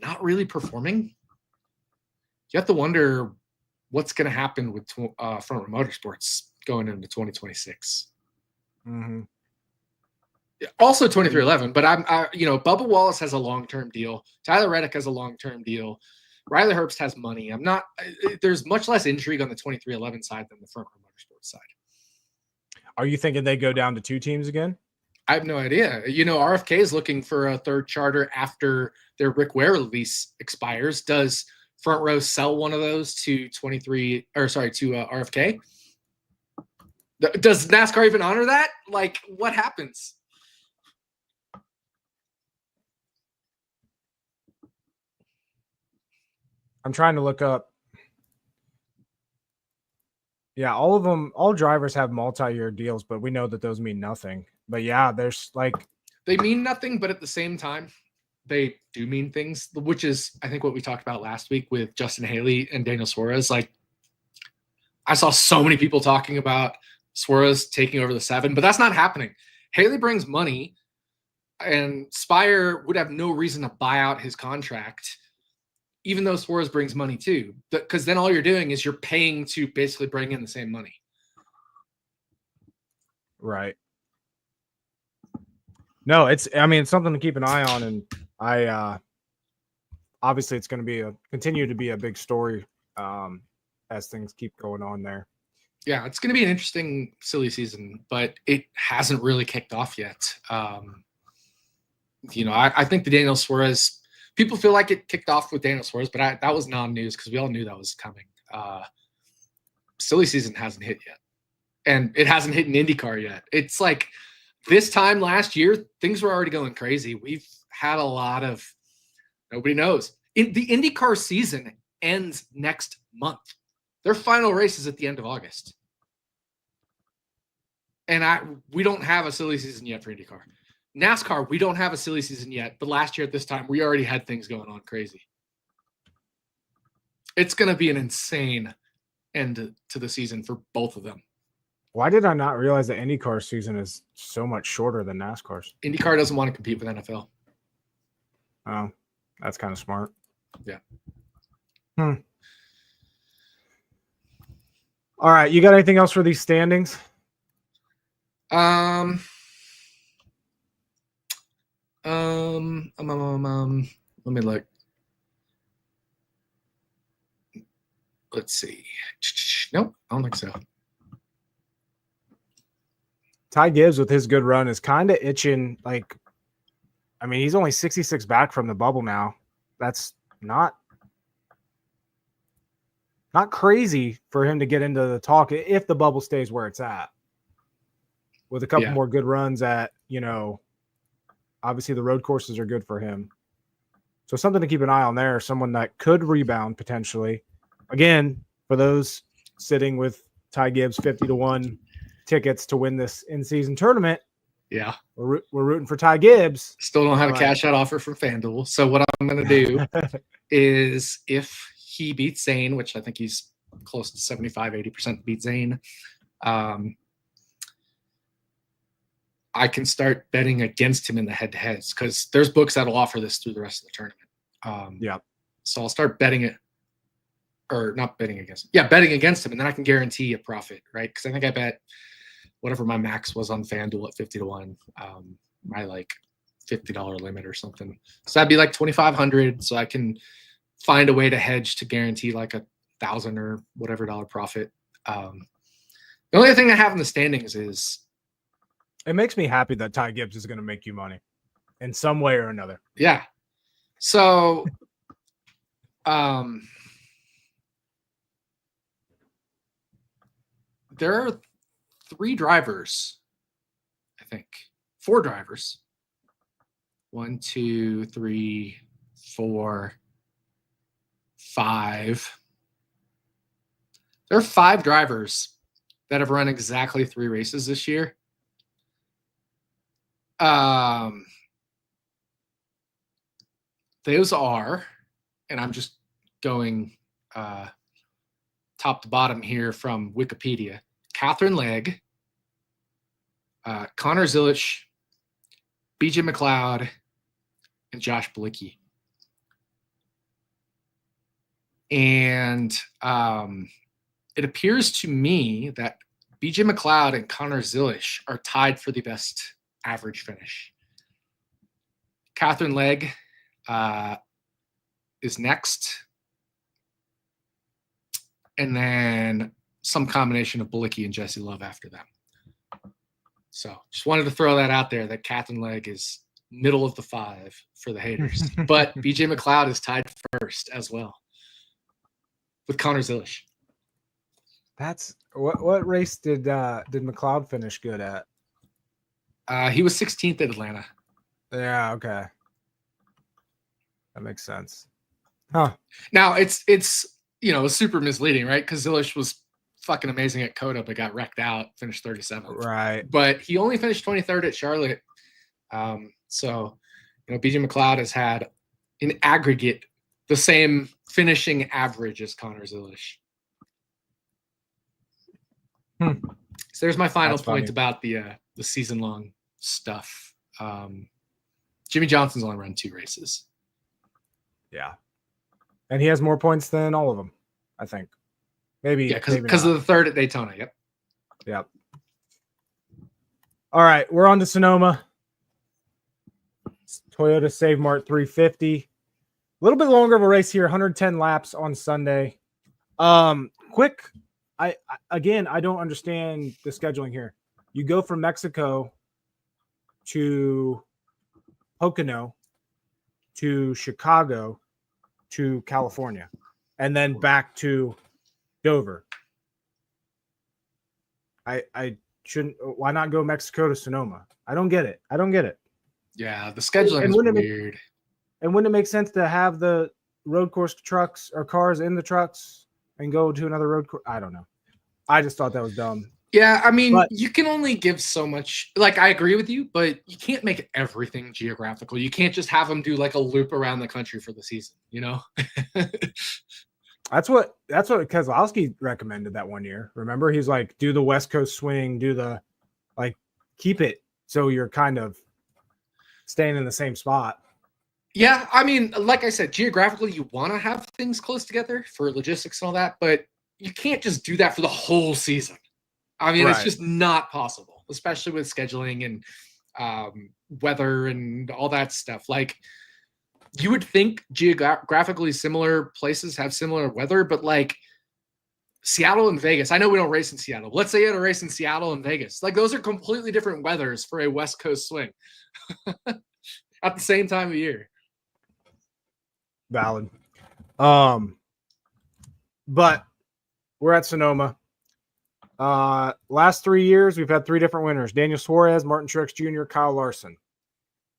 not really performing, you have to wonder what's going to happen with Front Row Motorsports going into 2026. Mm-hmm. Also 2311, but Bubba Wallace has a long-term deal. Tyler Reddick has a long-term deal. Riley Herbst has money. There's much less intrigue on the 2311 side than the Front Row Motorsports side. Are you thinking they go down to 2 teams again? I have no idea. RFK is looking for a third charter after their Rick Ware lease expires. Does Front Row sell one of those to RFK? Does NASCAR even honor that? What happens? I'm trying to look up. Yeah, all drivers have multi-year deals, but we know that those mean nothing. But yeah, there's they mean nothing, but at the same time, they do mean things, which is, I think, what we talked about last week with Justin Haley and Daniel Suarez. I saw so many people talking about Suarez taking over the 7, but that's not happening. Haley brings money, and Spire would have no reason to buy out his contract, even though Suarez brings money too, because then all you're doing is you're paying to basically bring in the same money. Right. No, it's something to keep an eye on, and obviously it's going to continue to be a big story as things keep going on there. Yeah, it's going to be an interesting silly season, but it hasn't really kicked off yet. I think the Daniel Suarez, people feel like it kicked off with Daniel Suarez, but that was non-news because we all knew that was coming. Silly season hasn't hit yet, and it hasn't hit in IndyCar yet. It's like this time last year, things were already going crazy. We've had a lot of nobody knows. The IndyCar season ends next month. Their final race is at the end of August, and we don't have a silly season yet for IndyCar. NASCAR, we don't have a silly season yet, but last year at this time, we already had things going on crazy. It's going to be an insane end to the season for both of them. Why did I not realize that IndyCar season is so much shorter than NASCAR's? IndyCar doesn't want to compete with NFL. Oh, that's kind of smart. Yeah. All right, you got anything else for these standings? Let me look. Let's see. Nope, I don't think so. Ty Gibbs with his good run is kind of itching. He's only 66 back from the bubble now. That's not crazy for him to get into the talk if the bubble stays where it's at. With a couple more good runs at, obviously the road courses are good for him. So something to keep an eye on there. Someone that could rebound potentially. Again, for those sitting with Ty Gibbs 50-1 tickets to win this in-season tournament. Yeah. We're rooting for Ty Gibbs. Still don't have a cash out offer from FanDuel. So what I'm going to do is if he beats Zane, which I think he's close to 75-80% to beat Zane, I can start betting against him in the head-to-heads because there's books that'll offer this through the rest of the tournament. So I'll start betting it or not betting against him. Yeah, betting against him, and then I can guarantee a profit, right? Because I think I bet whatever my max was on FanDuel at 50-1, my like $50 limit or something. So that'd be like 2,500. So I can find a way to hedge to guarantee like $1,000 or whatever dollar profit. The only thing I have in the standings is it makes me happy that Ty Gibbs is going to make you money in some way or another. Yeah. So, there are 3 drivers, I think 4 drivers. 1, 2, 3, 4, 5. There are 5 drivers that have run exactly 3 races this year. Those are, and I'm just going top to bottom here from Wikipedia: Catherine Legg, Connor Zilich, BJ McLeod, and Josh Bilicki. And it appears to me that BJ McLeod and Connor Zilich are tied for the best average finish. Catherine Legg is next. And then some combination of Bilicki and Jesse Love after them. So just wanted to throw that out there, that Catherine Legg is middle of the 5 for the haters. But BJ McLeod is tied first as well with Connor Zilich. That's what race did McLeod finish good at? He was 16th at Atlanta. Yeah, okay. That makes sense. Huh. Now it's super misleading, right? Because Zilich was fucking amazing at Coda, but got wrecked out, finished 37th. Right. But he only finished 23rd at Charlotte. So BJ McLeod has had in aggregate the same finishing average as Connor Zilich. So there's my final point about the season-long stuff. Jimmy Johnson's only run 2 races. Yeah. And he has more points than all of them, I think. Maybe. Yeah, because of the 3rd at Daytona. Yep. All right, we're on to Sonoma. Toyota Save Mart 350. A little bit longer of a race here, 110 laps on Sunday. Quick. I don't understand the scheduling here. You go from Mexico to Pocono to Chicago to California and then back to Dover. I shouldn't. Why not go Mexico to Sonoma? I don't get it. Yeah, the scheduling is weird. And wouldn't it make sense to have the road course trucks or cars in the trucks and go to another road course? I don't know. I just thought that was dumb. Yeah, I mean, you can only give so much. Like, I agree with you, but you can't make everything geographical. You can't just have them do like a loop around the country for the season, That's what Keselowski recommended that one year. Remember, he's like, do the West Coast swing, keep it so you're kind of staying in the same spot. Yeah, I mean, like I said, geographically, you want to have things close together for logistics and all that, but you can't just do that for the whole season. I mean, It's just not possible, especially with scheduling and weather and all that stuff. Like, you would think geographically similar places have similar weather, but like Seattle and Vegas, I know we don't race in Seattle, but let's say you had a race in Seattle and Vegas. Like, those are completely different weathers for a West Coast swing at the same time of year. Valid. But we're at Sonoma. Last 3 years, we've had 3 different winners: Daniel Suarez, Martin Truex Jr., Kyle Larson.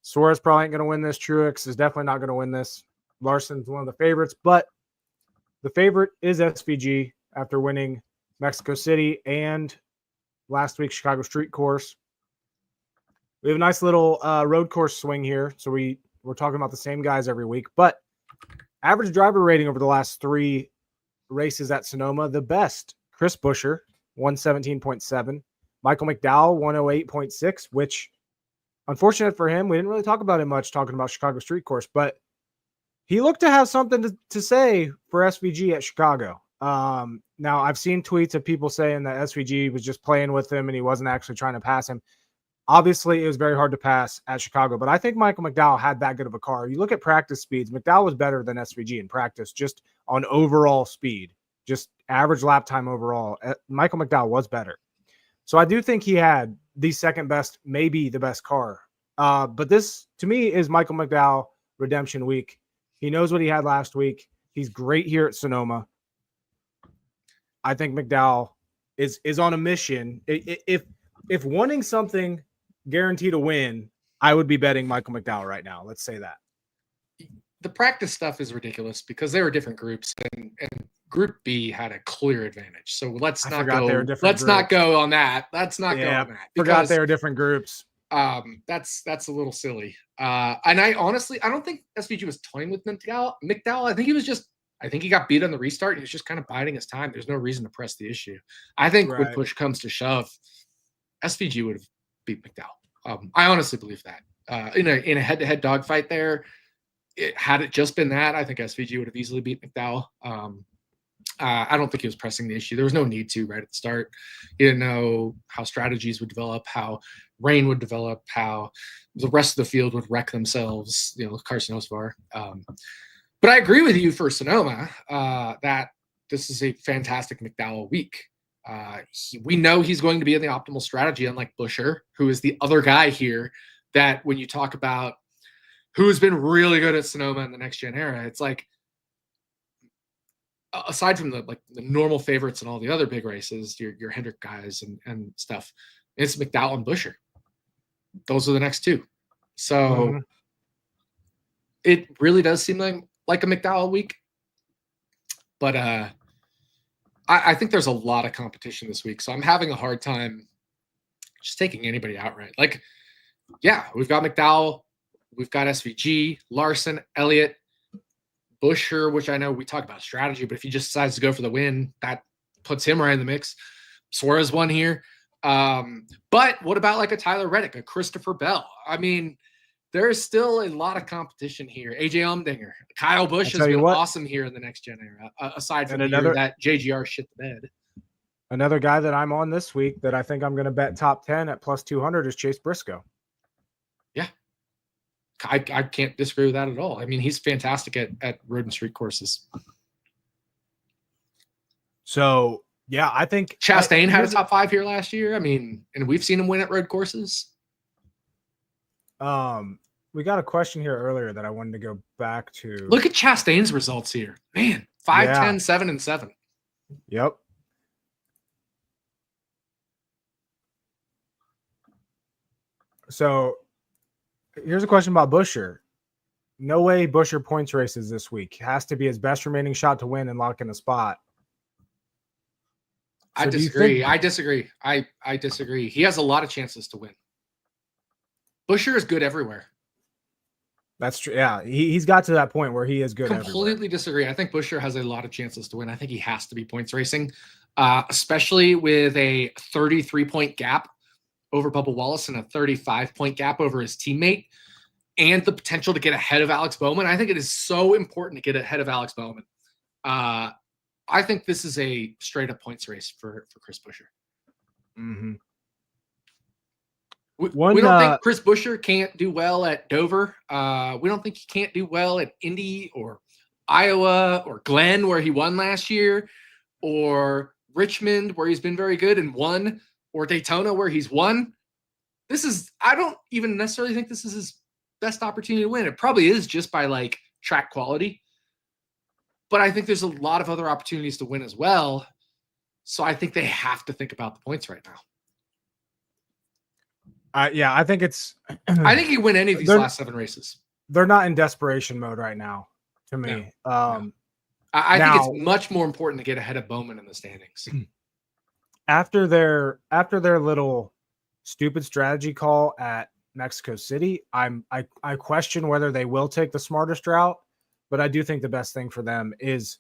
Suarez probably ain't going to win this. Truex is definitely not going to win this. Larson's one of the favorites, but the favorite is SVG after winning Mexico City and last week's Chicago Street Course. We have a nice little road course swing here, so we're talking about the same guys every week. But average driver rating over the last 3 races at Sonoma, the best: Chris Buescher, 117.7. Michael McDowell, 108.6, which, unfortunate for him, we didn't really talk about him much talking about Chicago Street Course, but he looked to have something to say for SVG at Chicago. Now I've seen tweets of people saying that SVG was just playing with him and he wasn't actually trying to pass him. Obviously, it was very hard to pass at Chicago, but I think Michael McDowell had that good of a car. You look at practice speeds, McDowell was better than SVG in practice, just on overall speed, just average lap time overall. Michael McDowell was better. So I do think he had the second best, maybe the best car. But this, to me, is Michael McDowell redemption week. He knows what he had last week. He's great here at Sonoma. I think McDowell is on a mission. If wanting something guaranteed a win, I would be betting Michael McDowell right now. Let's say that. The practice stuff is ridiculous because they were different groups, and Group B had a clear advantage. So let's not go on that. Let's not go on that. Forgot they were different groups. That's a little silly. And I don't think SVG was toying with McDowell. I think he got beat on the restart. He was just kind of biding his time. There's no reason to press the issue. I think when push comes to shove, SVG would have beat McDowell. I honestly believe that. In a head-to-head dogfight there, had it just been that, I think SVG would have easily beat McDowell. I don't think he was pressing the issue. There was no need to right at the start. He didn't know how strategies would develop, how rain would develop, how the rest of the field would wreck themselves, Carson Osvar. But I agree with you for Sonoma that this is a fantastic McDowell week. We know he's going to be in the optimal strategy, unlike Buescher, who is the other guy here that when you talk about who's been really good at Sonoma in the next gen era, it's like, aside from the normal favorites and all the other big races, your Hendrick guys and stuff, it's McDowell and Buescher. Those are the next two. So it really does seem like a McDowell week. But I think there's a lot of competition this week. So I'm having a hard time just taking anybody outright. We've got McDowell, we've got SVG, Larson, Elliott, Buescher, which I know we talk about strategy, but if he just decides to go for the win, that puts him right in the mix. Suarez won here. But what about a Tyler Reddick, a Christopher Bell? I mean, there is still a lot of competition here. AJ Allmendinger, Kyle Busch has been awesome here in the next gen era, aside from the year that JGR shit the bed. Another guy that I'm on this week that I think I'm going to bet top 10 at plus 200 is Chase Briscoe. Yeah. I can't disagree with that at all. I mean, he's fantastic at road and street courses. So, yeah, I think Chastain had a top 5 here last year. I mean, and we've seen him win at road courses. We got a question here earlier that I wanted to go back to. Look at Chastain's results here. Man, 5, 10, 7, and 7. Yep. So here's a question about Buescher. No way Buescher points races this week. Has to be his best remaining shot to win and lock in a spot. I disagree. I disagree. He has a lot of chances to win. Buescher is good everywhere. That's true. Yeah, he's got to that point where he is good Completely everywhere. Disagree. I think Buescher has a lot of chances to win. I think he has to be points racing, especially with a 33-point gap over Bubba Wallace and a 35-point gap over his teammate, and the potential to get ahead of Alex Bowman. I think it is so important to get ahead of Alex Bowman. I think this is a straight-up points race for Chris Buescher. Mm-hmm. We don't think Chris Buescher can't do well at Dover. We don't think he can't do well at Indy or Iowa or Glen, where he won last year, or Richmond, where he's been very good and won, or Daytona, where he's won. I don't even necessarily think this is his best opportunity to win. It probably is just by track quality. But I think there's a lot of other opportunities to win as well. So I think they have to think about the points right now. I think it's. I think he win any of these last 7 races. They're not in desperation mode right now, to me. No. I think it's much more important to get ahead of Bowman in the standings. After their little stupid strategy call at Mexico City, I question whether they will take the smartest route, but I do think the best thing for them is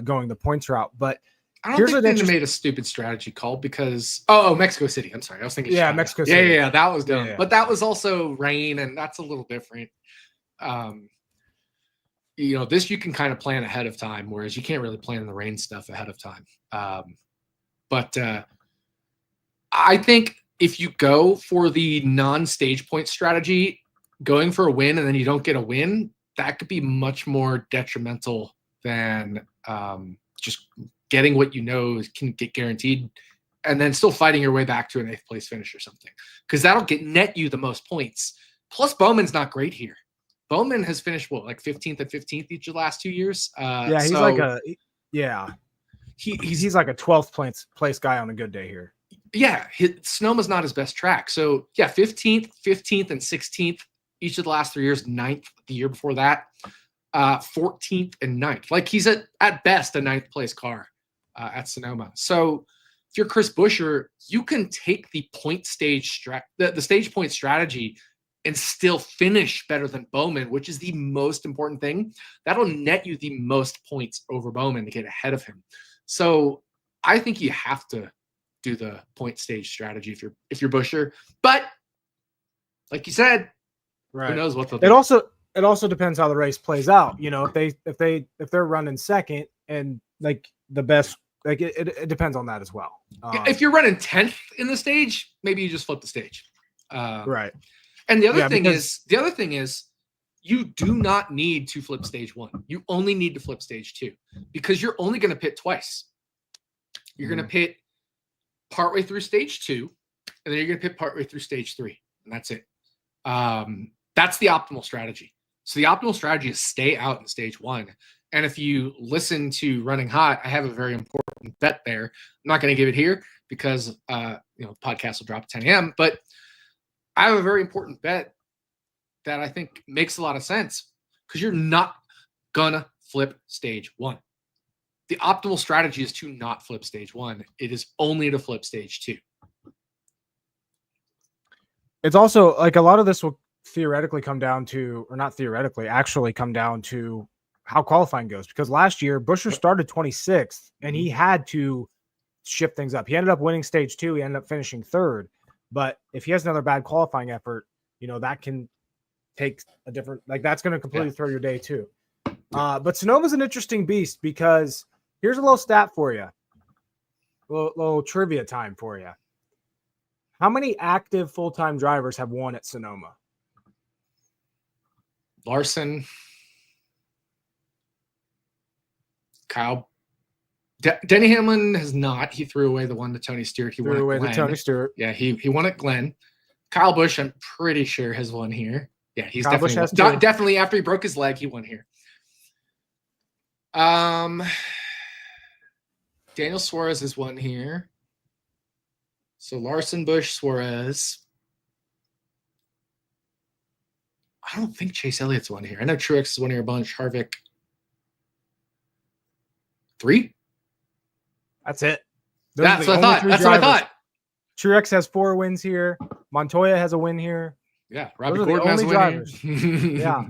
going the points route. But I don't think they made a stupid strategy call because Mexico City. I'm sorry, I was thinking Chicago. Mexico City. Yeah, that was dumb. Yeah. But that was also rain, and that's a little different. this you can kind of plan ahead of time, whereas you can't really plan the rain stuff ahead of time. But I think if you go for the non-stage point strategy, going for a win and then you don't get a win, that could be much more detrimental than just getting what can get guaranteed and then still fighting your way back to an 8th place finish or something, because that'll net you the most points. Plus, Bowman's not great here. Bowman has finished like 15th and 15th each of the last 2 years. He's like he's like a 12th place guy on a good day here. Yeah, Sonoma's not his best track. So yeah, 15th, 15th, and 16th each of the last 3 years. 9th the year before that, 14th and 9th. Like he's at best a 9th place car at Sonoma. So if you're Chris Buescher, you can take the point stage the stage point strategy and still finish better than Bowman, which is the most important thing. That'll net you the most points over Bowman to get ahead of him. So I think you have to do the point stage strategy if you're Buescher. But like you said, right, who knows what they'll do. It also depends how the race plays out. If they're running second and like the best, like it depends on that as well. If you're running 10th in the stage, maybe you just flip the stage. Right. And the other thing is you do not need to flip stage 1. You only need to flip stage 2 because you're only going to pit twice. You're going to pit partway through stage 2, and then you're going to pit partway through stage 3, and that's it. That's the optimal strategy. So the optimal strategy is stay out in stage 1. And if you listen to Running Hot, I have a very important bet there. I'm not going to give it here because podcast will drop at 10 a.m. But I have a very important bet that I think makes a lot of sense because you're not gonna flip stage 1. The optimal strategy is to not flip stage 1. It is only to flip stage 2. It's also like a lot of this will theoretically come down to, or not theoretically, actually come down to how qualifying goes. Because last year, Buescher started 26th and he had to shift things up. He ended up winning stage 2. He ended up finishing 3rd. But if he has another bad qualifying effort, that can take a different, like that's going to completely throw your day too. But Sonoma's an interesting beast because here's a little stat for you. Little trivia time for you. How many active full-time drivers have won at Sonoma? Larson, Kyle. Denny Hamlin has not. He threw away the one to Tony Stewart. He threw away the Tony Stewart. Yeah, he won at Glen. Kyle Busch, I'm pretty sure, has won here. Yeah, he's definitely after he broke his leg, he won here. Daniel Suarez has won here. So Larson, Busch, Suarez. I don't think Chase Elliott's won here. I know Truex has won here a bunch. Harvick. 3? That's it. That's what I thought. Truex has 4 wins here. Montoya has a win here. Yeah, Robbie Gordon has a win here. Yeah.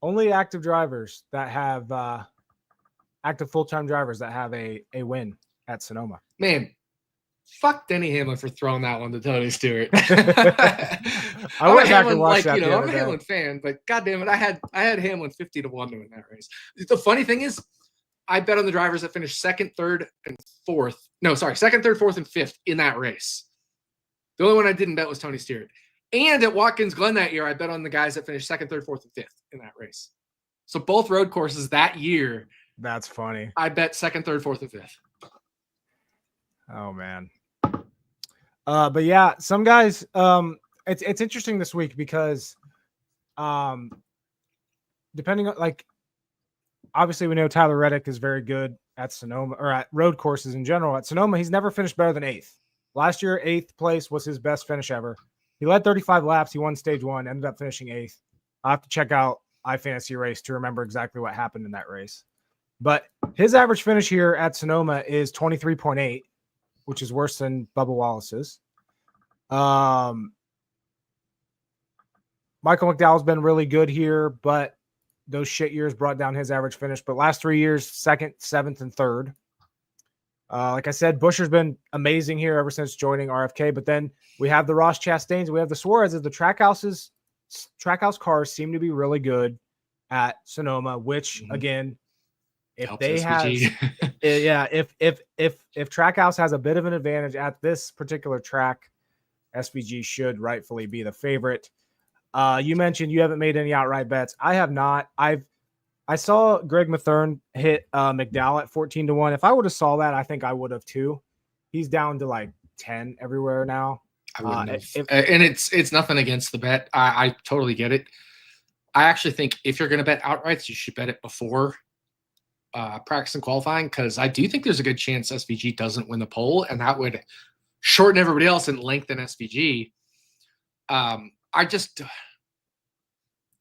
Only active drivers that have active full-time drivers that have a win at Sonoma. Man, fuck Denny Hamlin for throwing that one to Tony Stewart. I went back and watched that. I'm a Hamlin fan, but goddamn it, I had Hamlin 50-1 to win that race. The funny thing is, I bet on the drivers that finished second, third, and fourth, fourth, and fifth in that race. The only one I didn't bet was Tony Stewart. And at Watkins Glen that year, I bet on the guys that finished second, third, fourth, and fifth in that race. So both road courses that year. That's funny. I bet second, third, fourth, and fifth. Oh man. But yeah, some guys. It's interesting this week because, depending on like. Obviously, we know Tyler Reddick is very good at Sonoma or at road courses in general. At Sonoma, he's never finished better than 8th. Last year, 8th place was his best finish ever. He led 35 laps. He won stage 1, ended up finishing 8th. I'll have to check out iFantasy Race to remember exactly what happened in that race. But his average finish here at Sonoma is 23.8, which is worse than Bubba Wallace's. Michael McDowell's been really good here, but those shit years brought down his average finish. But last 3 years, 2nd, 7th, and 3rd. Like I said, Buescher's been amazing here ever since joining RFK. But then we have the Ross Chastains. We have the Suarez's. The Trackhouse cars seem to be really good at Sonoma, which again, if Helps they SVG. if Trackhouse has a bit of an advantage at this particular track, SVG should rightfully be the favorite. You mentioned you haven't made any outright bets. I have not. I saw Greg Mathern hit McDowell at 14-1. If I would have saw that, I think I would have too. He's down to like 10 everywhere now. I wouldn't have. And it's nothing against the bet. I totally get it. I actually think if you're going to bet outrights, you should bet it before practice and qualifying, because I do think there's a good chance SVG doesn't win the pole, and that would shorten everybody else and lengthen SVG. I just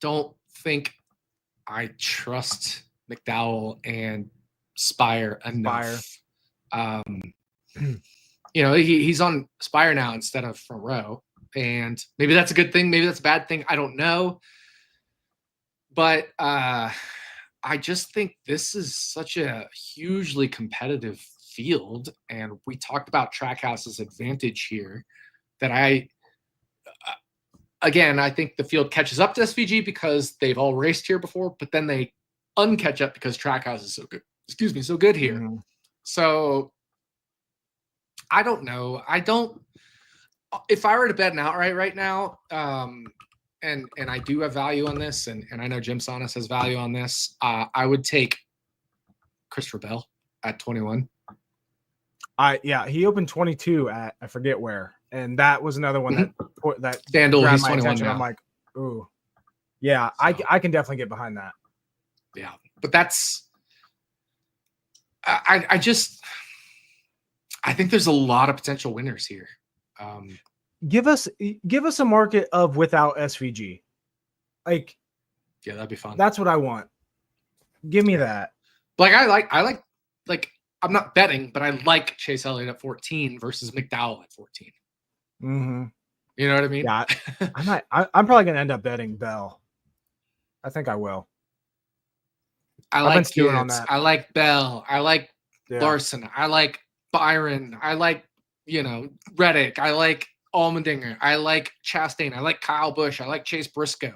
don't think I trust McDowell and Spire enough. He's on Spire now instead of front row, and maybe that's a good thing. Maybe that's a bad thing. I don't know. But I just think this is such a hugely competitive field, and we talked about Trackhouse's advantage here, that I think the field catches up to SVG because they've all raced here before, but then they uncatch up because Trackhouse is so good. So good here. Mm-hmm. So I don't know. If I were to bet an outright right now, and I do have value on this, and I know Jim Sonis has value on this, I would take Christopher Bell at 21. He opened 22 at I forget where, and that was another one that FanDuel, grabbed he's my 21 attention. now. I'm like, ooh, yeah, so, I can definitely get behind that. Yeah, but that's I think there's a lot of potential winners here. Give us a market of without SVG. Yeah, that'd be fun. That's what I want. Give me that. Like I like I'm not betting, but I like Chase Elliott at 14 versus McDowell at 14. Mm-hmm. You know what I mean? Yeah, I'm probably gonna end up betting Bell. I think I will. I like Gibbs. On that. I like Bell. I like Larson. I like Byron. I like Reddick. I like Allmendinger. I like Chastain. I like Kyle Busch. I like Chase Briscoe.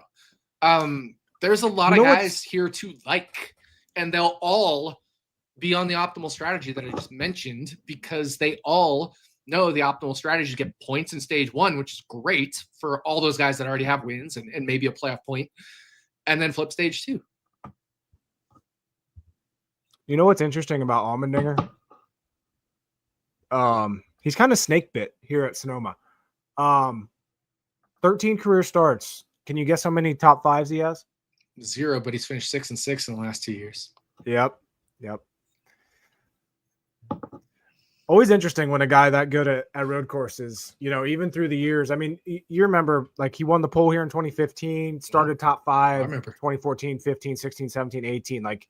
There's a lot of guys here to like, and they'll all be on the optimal strategy that I just mentioned, because they all know the optimal strategy to get points in stage one, which is great for all those guys that already have wins and maybe a playoff point, and then flip stage two. You know what's interesting about Allmendinger? He's kind of snake bit here at Sonoma. 13 career starts. Can you guess how many top fives he has? 0, but he's finished 6 and 6 in the last 2 years. Yep. Always interesting when a guy that good at road courses, even through the years. I mean, you remember, like, he won the pole here in 2015, started top 5, 2014, 15, 16, 17, 18. Like,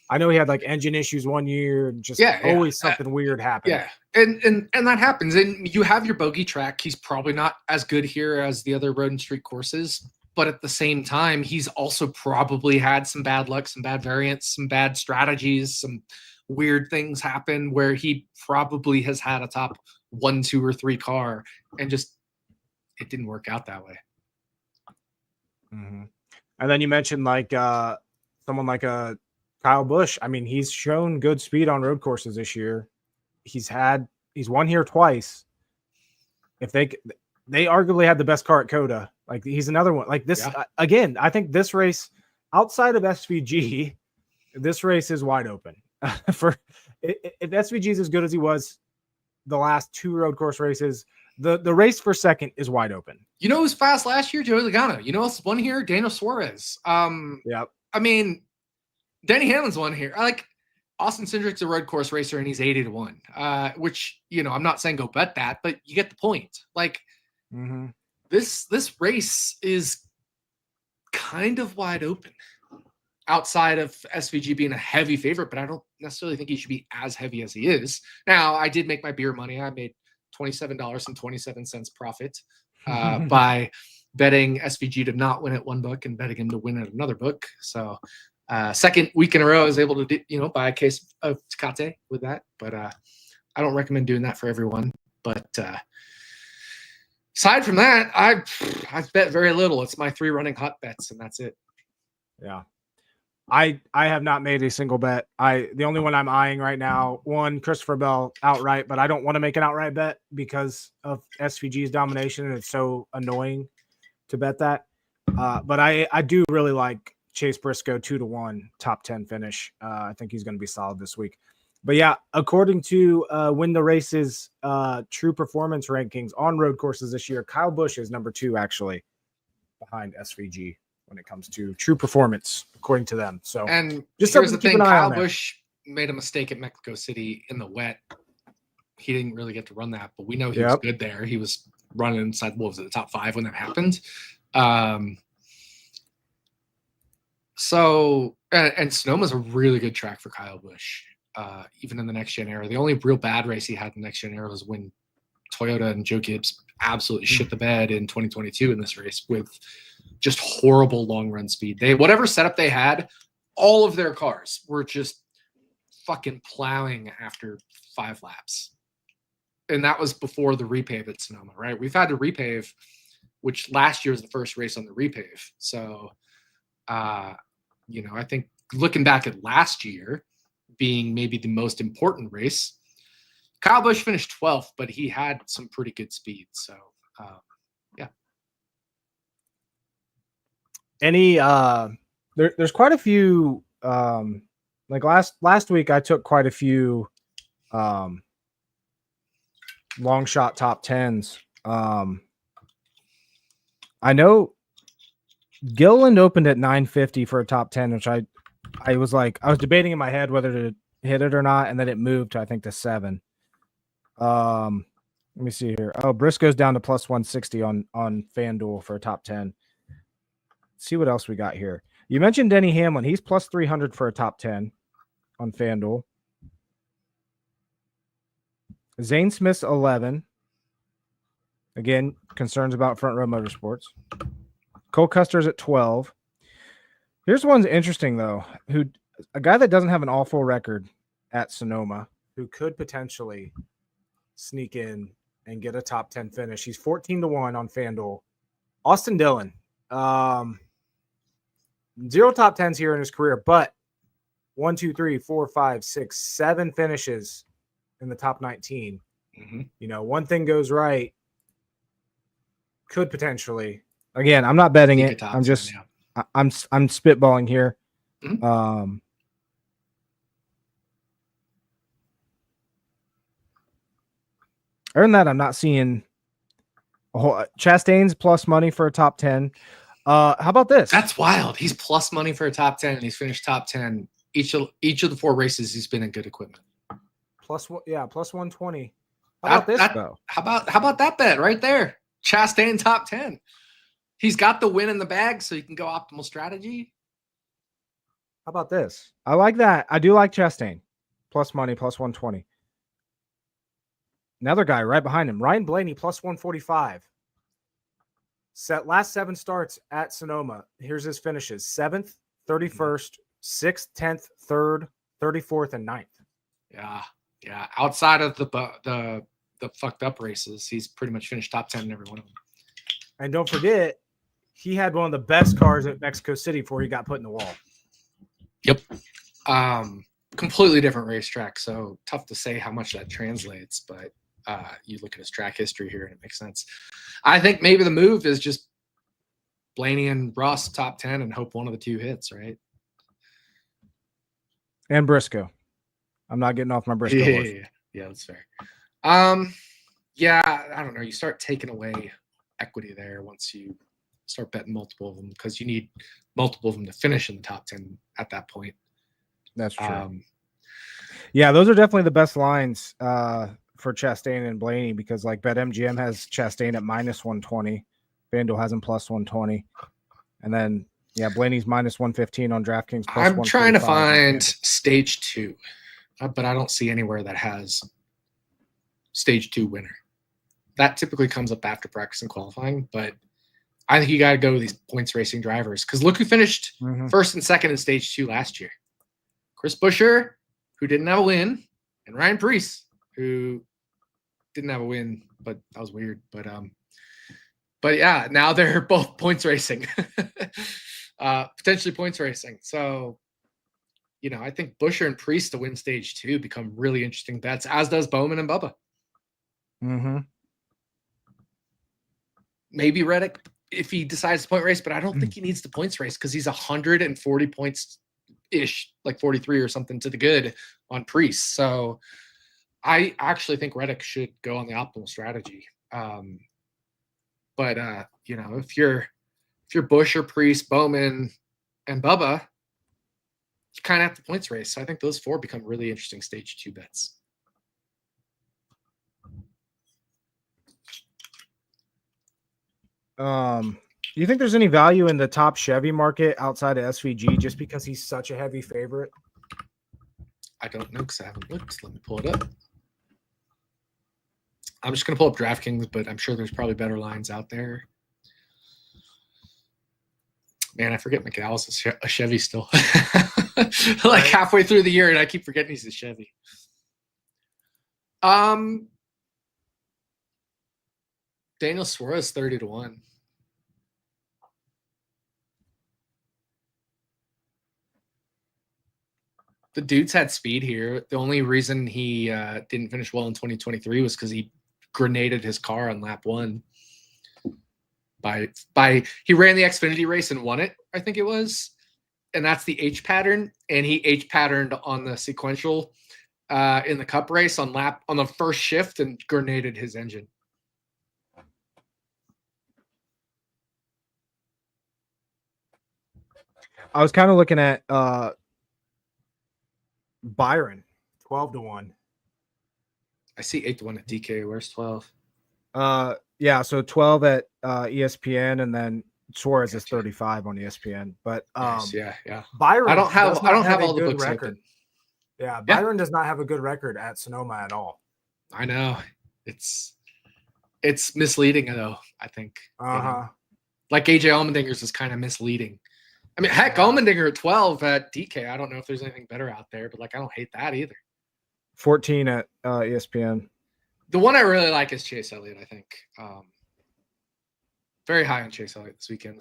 I know he had like engine issues one year, just always something weird happened. Yeah. And that happens. And you have your bogey track. He's probably not as good here as the other road and street courses, but at the same time, he's also probably had some bad luck, some bad variants, some bad strategies, some weird things happen where he probably has had a top 1, 2, or 3 car, and just it didn't work out that way. Mm-hmm. And then you mentioned like someone like a Kyle Busch. I mean, he's shown good speed on road courses this year. He's won here twice. If they arguably had the best car at COTA. Like, he's another one like this. Again, I think this race outside of SVG, this race is wide open. If SVG is as good as he was the last 2 road course races, the race for second is wide open. You know who's fast last year? Joey Logano. You know who's won here? Daniel Suarez. Yep. I mean, Denny Hamlin's won here. I like Austin Cindric's a road course racer, and he's 80-1. Which, I'm not saying go bet that, but you get the point. Like, this race is kind of wide open outside of SVG being a heavy favorite, but I don't necessarily think he should be as heavy as he is. Now, I did make my beer money. I made $27.27 profit by betting SVG to not win at one book and betting him to win at another book. So second week in a row, I was able to, buy a case of Tecate with that. But I don't recommend doing that for everyone. But aside from that, I've bet very little. It's my 3 running hot bets, and that's it. Yeah. I have not made a single bet. The only one I'm eyeing right now, one Christopher Bell outright, but I don't want to make an outright bet because of SVG's domination, and it's so annoying to bet that. But I do really like Chase Briscoe 2-1 top 10 finish. I think he's going to be solid this week. But yeah, according to Win the Race's true performance rankings on road courses this year, Kyle Busch is number 2 actually behind SVG when it comes to true performance, according to them. So, and just here's the keep thing: an eye Kyle on there. Busch made a mistake at Mexico City in the wet. He didn't really get to run that, but we know he was good there. He was running inside, what was it, the top 5 when that happened. So, and Sonoma's a really good track for Kyle Busch, even in the next gen era. The only real bad race he had in the next gen era was when Toyota and Joe Gibbs absolutely shit the bed in 2022 in this race with just horrible long run speed. Whatever setup they had, all of their cars were just fucking plowing after 5 laps. And that was before the repave at Sonoma, right? We've had to repave, which last year was the first race on the repave. So, I think looking back at last year being maybe the most important race, Kyle Busch finished 12th, but he had some pretty good speed. So, yeah. There's quite a few, like last week I took quite a few, long shot top 10s. I know Gilliland opened at 950 for a top 10, which I was debating in my head whether to hit it or not, and then it moved to, I think, to 7. Let me see here. Oh, Briscoe's down to plus 160 on FanDuel for a top 10. Let's see what else we got here. You mentioned Denny Hamlin. He's plus 300 for a top 10 on FanDuel. Zane Smith's 11. Again, concerns about Front Row Motorsports. Cole Custer's at 12. Here's one's interesting, though. A guy that doesn't have an awful record at Sonoma, who could potentially sneak in and get a top 10 finish. He's 14-1 on FanDuel. Austin Dillon. 0 top 10s here in his career, but 1, 2, 3, 4, 5, 6, 7 finishes in the top 19. Mm-hmm. One thing goes right, could potentially. Again, I'm not betting it. I'm just, I'm spitballing here. Mm-hmm. Other than that, I'm not seeing a whole. Chastain's plus money for a top 10. How about this? That's wild. He's plus money for a top 10, and he's finished top 10 each of the 4 races. He's been in good equipment. Plus 120. How about this though? How about that bet right there? Chastain top 10. He's got the win in the bag, so you can go optimal strategy. How about this? I like that. I do like Chastain. Plus money, plus 120. Another guy right behind him, Ryan Blaney, plus 145. Last 7 starts at Sonoma. Here's his finishes: 7th, 31st, 6th, 10th, 3rd, 34th, and 9th. Yeah. Outside of the fucked up races, he's pretty much finished top 10 in every one of them. And don't forget, he had one of the best cars at Mexico City before he got put in the wall. Yep. Completely different racetrack, so tough to say how much that translates, but you look at his track history here and it makes sense. I think maybe the move is just Blaney and Ross top 10 and hope one of the 2 hits, right? And Briscoe. I'm not getting off my Briscoe horse. Yeah, that's fair. Yeah, I don't know. You start taking away equity there once you start betting multiple of them, because you need multiple of them to finish in the top 10 at that point. That's true. Yeah, those are definitely the best lines for Chastain and Blaney, because like BetMGM has Chastain at minus 120. FanDuel has him plus 120. And then, Blaney's minus 115 on DraftKings. I'm trying to find stage 2, but I don't see anywhere that has stage 2 winner. That typically comes up after practice and qualifying, but I think you got to go with these points racing drivers, because look who finished first and second in stage 2 last year. Chris Buescher, who didn't have a win, and Ryan Preece, who didn't have a win, but that was weird. But yeah, now they're both points racing, potentially points racing. So I think Buescher and Priest to win stage 2 become really interesting bets, as does Bowman and Bubba. Mm-hmm. Maybe Reddick if he decides to point race, but I don't think he needs the points race because he's 140 points ish, like 43 or something to the good on Priest. So I actually think Reddick should go on the optimal strategy. But if you're Buescher, Priest, Bowman, and Bubba, you kind of have the points race. So I think those 4 become really interesting stage 2 bets. Do you think there's any value in the top Chevy market outside of SVG just because he's such a heavy favorite? I don't know because I haven't looked. Let me pull it up. I'm just going to pull up DraftKings, but I'm sure there's probably better lines out there. Man, I forget McAll's a Chevy still. Like halfway through the year, and I keep forgetting he's a Chevy. Daniel Suarez 30-1. The dude's had speed here. The only reason he didn't finish well in 2023 was because he grenaded his car on lap 1. He ran the Xfinity race and won it, I think it was. And that's the H pattern. And he H patterned on the sequential in the Cup race on the first shift and grenaded his engine. I was kind of looking at Byron, 12-1. I see 8-1 at DK. Where's 12? Yeah, so 12 at ESPN, and then Suarez is 35 on ESPN. But nice. Yeah. Byron, I don't have all the books record. open. Yeah, Byron does not have a good record at Sonoma at all. I know. It's misleading though, I think. Like AJ Allmendinger's is kind of misleading. I mean, heck, Allmendinger at 12 at DK. I don't know if there's anything better out there, but I don't hate that either. 14 at ESPN. The one I really like is Chase Elliott, I think. Very high on Chase Elliott this weekend.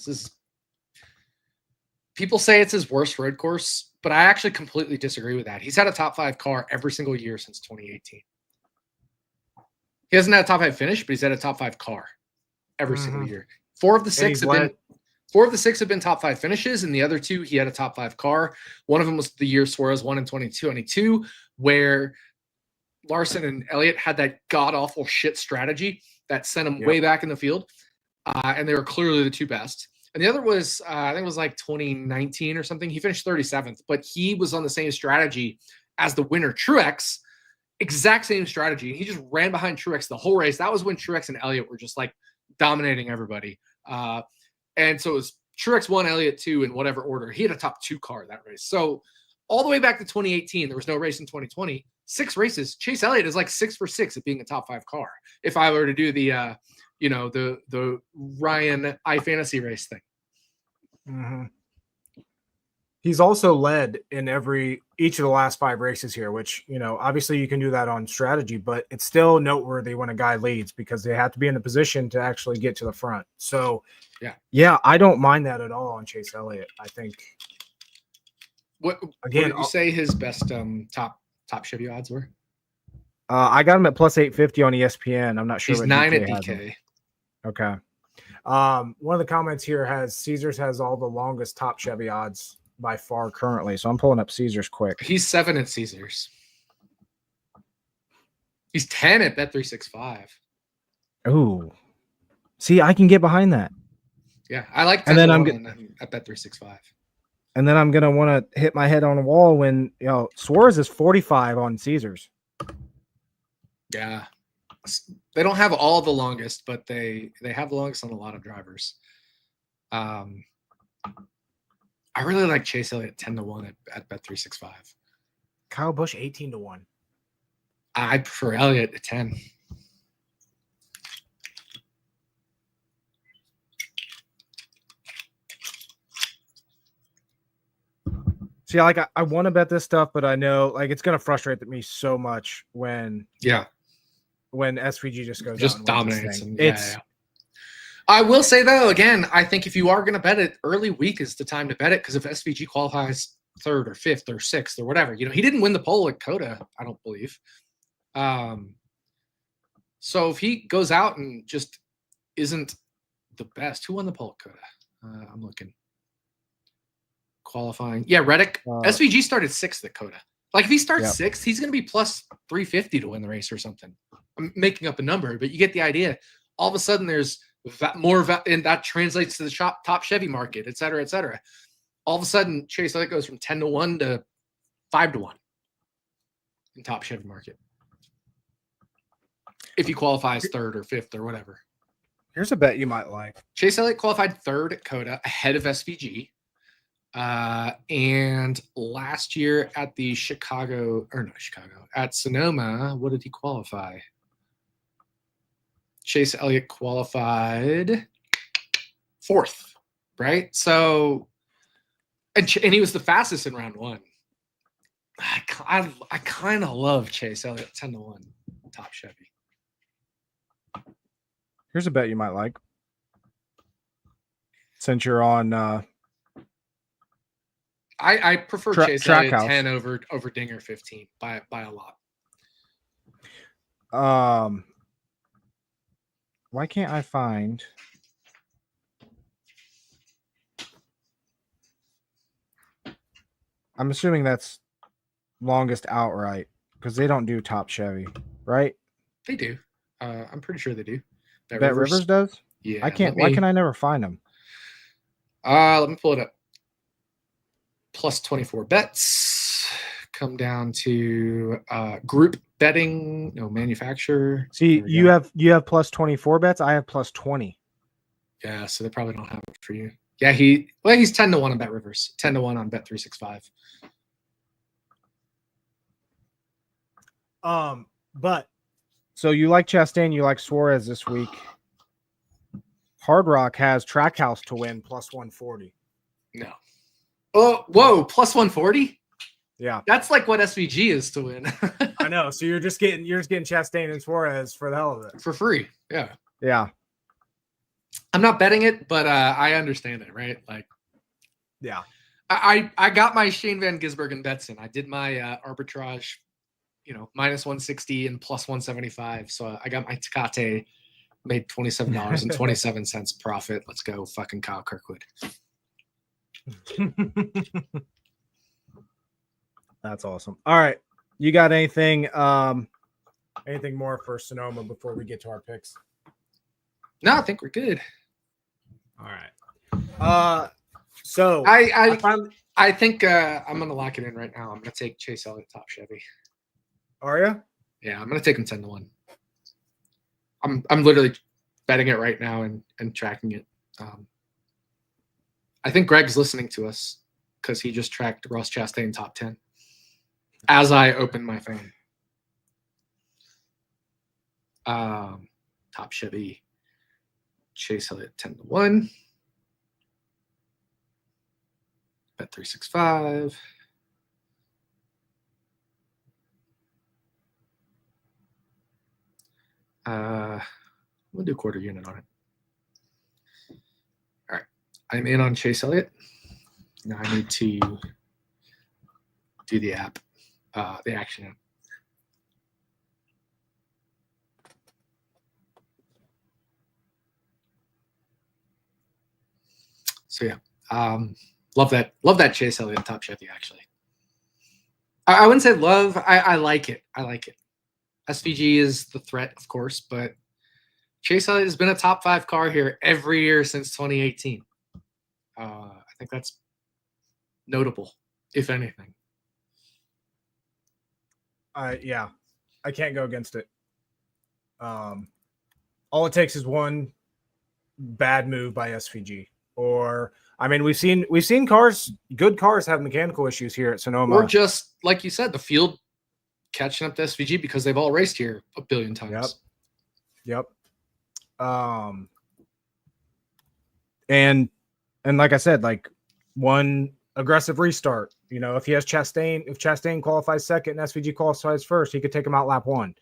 People say it's his worst road course, but I actually completely disagree with that. He's had a top 5 car every single year since 2018. He hasn't had a top 5 finish, but he's had a top 5 car every single year. 4 of the 6 have been top 5 finishes, and the other 2 he had a top 5 car. One of them was the year Suarez won in 2022, where Larson and Elliott had that god-awful shit strategy that sent them way back in the field, and they were clearly the 2 best. And the other was, I think it was 2019 or something. He finished 37th, but he was on the same strategy as the winner, Truex, exact same strategy. He just ran behind Truex the whole race. That was when Truex and Elliott were just dominating everybody. And so it was Truex 1, Elliott 2 in whatever order. He had a top 2 car that race. So all the way back to 2018, there was no race in 2020. 6 races. Chase Elliott is 6 for 6 at being a top 5 car. If I were to do the Ryan iFantasy race thing. Mm-hmm. He's also led in each of the last 5 races here, which, obviously you can do that on strategy, but it's still noteworthy when a guy leads because they have to be in a position to actually get to the front. So, yeah, I don't mind that at all on Chase Elliott. I think. What did you say his best top Chevy odds were? I got him at plus 850 on ESPN. I'm not sure. He's 9 at DK. Okay. One of the comments here has Caesars has all the longest top Chevy odds by far currently. So I'm pulling up Caesars quick. He's 7 at Caesars. He's 10 at Bet365. Ooh. See, I can get behind that. Yeah, I like 10 and then at Bet365. And then I'm going to want to hit my head on a wall when, Suarez is 45 on Caesars. Yeah. They don't have all the longest, but they have the longest on a lot of drivers. I really like Chase Elliott 10-1 at Bet365. Kyle Busch 18-1. I prefer Elliott at 10. See, I want to bet this stuff, but I know it's going to frustrate me so much when SVG just goes just out and dominates. Yeah. I will say though, again, I think if you are going to bet it, early week is the time to bet it because if SVG qualifies third or fifth or sixth or whatever. He didn't win the pole at COTA, I don't believe. So if he goes out and just isn't the best, who won the pole at COTA? I'm looking. Qualifying. Yeah, Reddick. SVG started sixth at COTA. Like if he starts sixth, he's going to be plus 350 to win the race or something. I'm making up a number, but you get the idea. All of a sudden there's more, and that translates to the top Chevy market, et cetera, et cetera. All of a sudden, Chase Elliott goes from 10-1 to 5-1 in top Chevy market. If he qualifies third or fifth or whatever. Here's a bet you might like. Chase Elliott qualified third at COTA ahead of SVG. And last year at the at Sonoma, what did he qualify? Chase Elliott qualified fourth, right? So, and he was the fastest in round one. I kind of love Chase Elliott 10-1 top Chevy. Here's a bet you might like. Since you're on I prefer Chase Elliott 10 over Dinger 15 by a lot. Why can't I find I'm assuming that's longest outright because they don't do top Chevy, right? They do. I'm pretty sure they do. Bet Rivers does? Yeah. I can't. Why can I never find them? Let me pull it up. Plus 24 bets. Come down to group betting. No, manufacturer. See, you have plus 24 bets. I have plus 20. Yeah, so they probably don't have it for you. Yeah, he's 10-1 on Bet Rivers, 10-1 on Bet 365. But so you like Chastain, you like Suarez this week. Hard Rock has Trackhouse to win plus 140. No. Oh, whoa, plus 140? Yeah. That's like what SVG is to win. I know. So you're just getting Chastain and Suarez for the hell of it. For free. Yeah. Yeah. I'm not betting it, but I understand it, right? Like, yeah. I got my Shane van Gisbergen bets in. I did my arbitrage, minus 160 and plus 175. So I got my Tecate, made $27.27 profit. Let's go, fucking Kyle Kirkwood. That's awesome. All right. You got anything more for Sonoma before we get to our picks? No, I think we're good. All right. So I think I'm gonna lock it in right now. I'm gonna take Chase Elliott top Chevy. Are you? Yeah, I'm gonna take him 10-1. I'm literally betting it right now and tracking it. I think Greg's listening to us because he just tracked Ross Chastain top 10 as I open my phone. Top Chevy. Chase Elliott 10-1. Bet 365. We'll do quarter unit on it. All right. I'm in on Chase Elliott. Now I need to do the app, the action app. So yeah, love that Chase Elliott top Chevy. Actually, I wouldn't say love. I like it. I like it. SVG is the threat, of course, but Chase Elliott has been a top 5 car here every year since 2018. I think that's notable, if anything. Yeah, I can't go against it. All it takes is one bad move by SVG. Or, I mean, we've seen good cars have mechanical issues here at Sonoma. Or just, like you said, the field catching up to SVG because they've all raced here a billion times. Yep. And like I said, like one aggressive restart. If Chastain qualifies second and SVG qualifies first, he could take him out lap 1.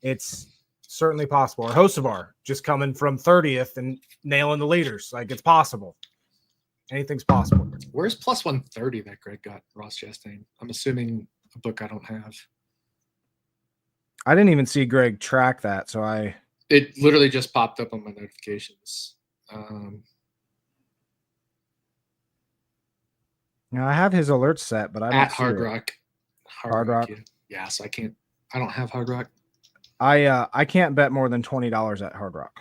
It's certainly possible. Or Hocevar just coming from 30th and nailing the leaders. Like, it's possible. Anything's possible. Where's plus 130 that Greg got Ross Chastain? I'm assuming a book I don't have. I didn't even see Greg track that, so It literally just popped up on my notifications. I have his alerts set, but I don't at see Hard it. Rock. Hard Rock. Yeah, so I don't have Hard Rock. I can't bet more than $20 at Hard Rock.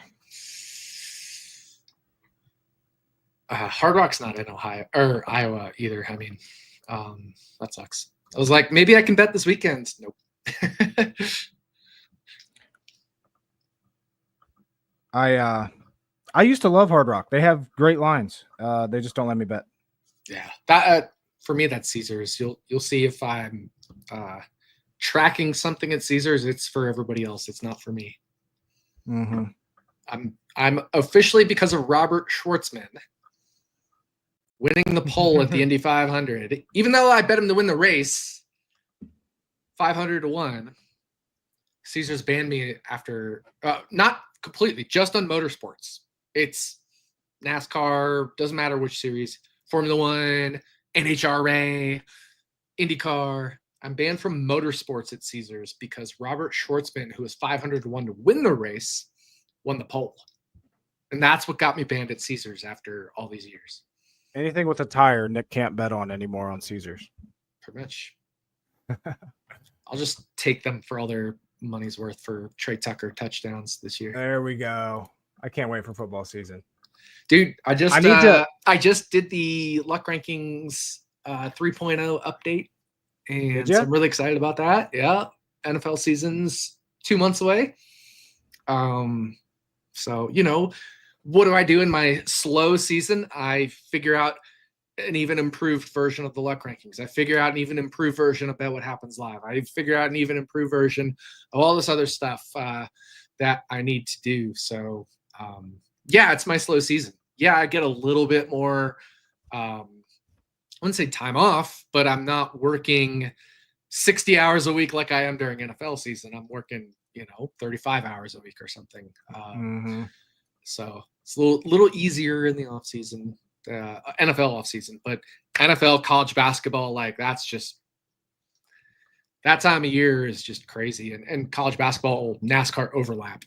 Hard Rock's not in Ohio or Iowa either. I mean, that sucks. I was like, maybe I can bet this weekend. Nope. I used to love Hard Rock. They have great lines. They just don't let me bet. Yeah, that for me, that's Caesars. You'll see if I'm tracking something at Caesars. It's for everybody else. It's not for me. Mm-hmm. I'm officially, because of Robert Schwartzman winning the pole at the Indy 500, even though I bet him to win the race 500-1. Caesars banned me after not completely, just on motorsports. It's NASCAR, doesn't matter which series, Formula One, NHRA, IndyCar. I'm banned from motorsports at Caesars because Robert Schwartzman, who was 500-1 to win the race, won the pole. And that's what got me banned at Caesars after all these years. Anything with a tire, Nick can't bet on anymore on Caesars. Pretty much. I'll just take them for all their money's worth for Trey Tucker touchdowns this year. There we go. I can't wait for football season. Dude, I just did the Luck Rankings 3.0 update, and so I'm really excited about that. Yeah, NFL season's 2 months away. So, what do I do in my slow season? I figure out an even improved version of the Luck Rankings. I figure out an even improved version of Bet What Happens Live. I figure out an even improved version of all this other stuff that I need to do. So, yeah, it's my slow season. Yeah, I get a little bit more, I wouldn't say time off, but I'm not working 60 hours a week like I am during NFL season. I'm working, 35 hours a week or something. So it's a little easier in the off season, NFL off season, but NFL, college basketball, like that time of year is just crazy. And college basketball, NASCAR overlap,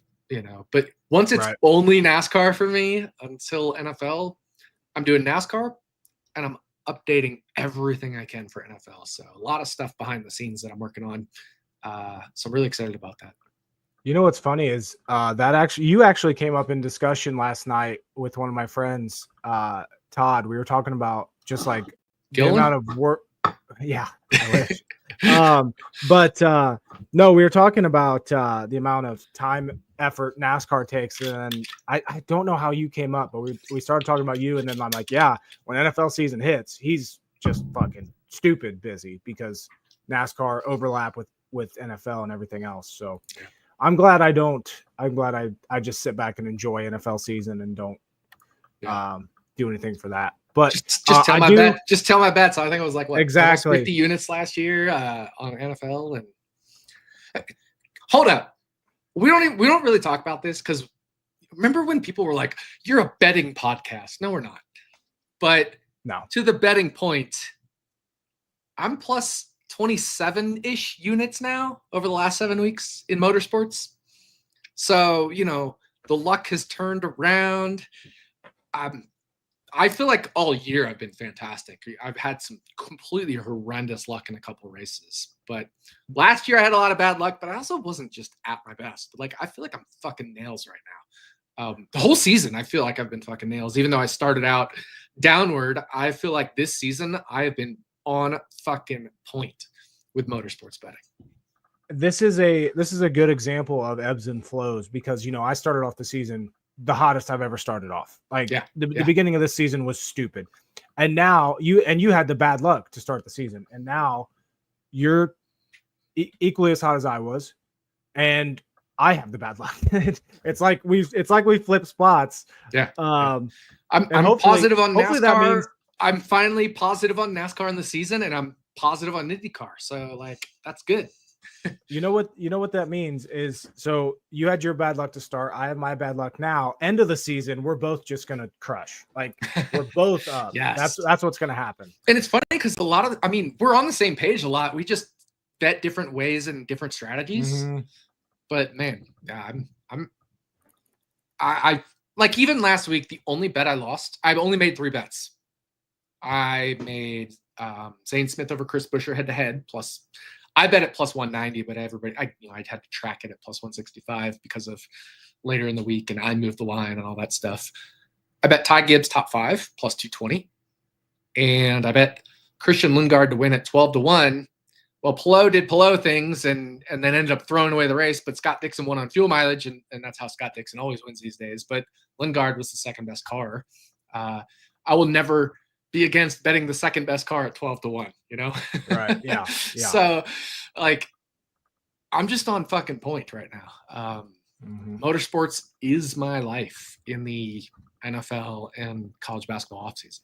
but once it's only NASCAR for me until NFL, I'm doing NASCAR and I'm updating everything I can for NFL. So a lot of stuff behind the scenes that I'm working on. So I'm really excited about that. You know what's funny is you actually came up in discussion last night with one of my friends, Todd. We were talking about just like the amount of work. Yeah, I wish. No, we were talking about the amount of time, effort NASCAR takes, and I don't know how you came up, but we started talking about you, and then I'm like, yeah, when NFL season hits, he's just fucking stupid busy because NASCAR overlap with NFL and everything else. So. I'm glad I just sit back and enjoy NFL season and don't do anything for that. But just tell my bets. I think it was like exactly 50 units last year on NFL. And hold up, we don't really talk about this because remember when people were like, "You're a betting podcast." No, we're not. But no, to the betting point, I'm plus 27-ish units now over the last 7 weeks in motorsports. So, the luck has turned around. I feel like all year I've been fantastic. I've had some completely horrendous luck in a couple of races. But last year I had a lot of bad luck, but I also wasn't just at my best. Like, I feel like I'm fucking nails right now. The whole season, I feel like I've been fucking nails. Even though I started out downward, I feel like this season I have been on fucking point with motorsports betting. This is a good example of ebbs and flows because I started off the season the hottest I've ever started off. Like the beginning of this season was stupid, and now you had the bad luck to start the season, and now you're equally as hot as I was, and I have the bad luck. It's like we flip spots. Yeah. I'm positive on NASCAR. That means I'm finally positive on NASCAR in the season, and I'm positive on IndyCar. So, like, that's good. You know what that means is, so you had your bad luck to start. I have my bad luck now. End of the season, we're both just gonna crush. Like we're both up. Yes. That's what's gonna happen. And it's funny because we're on the same page a lot. We just bet different ways and different strategies. Mm-hmm. But man, yeah, I like even last week, the only bet I lost, I've only made 3 bets. I made Zane Smith over Chris Buescher head to head. Plus, I bet at plus 190, but I'd had to track it at plus 165 because of later in the week, and I moved the line and all that stuff. I bet Ty Gibbs top 5 plus 220, and I bet Christian Lundgaard to win at 12-1. Well, Pelot did Pelot things and then ended up throwing away the race, but Scott Dixon won on fuel mileage, and that's how Scott Dixon always wins these days. But Lundgaard was the second best car. I will never be against betting the second best car at 12-1, you know? Right. Yeah. So, like, I'm just on fucking point right now. Motorsports is my life in the NFL and college basketball offseason.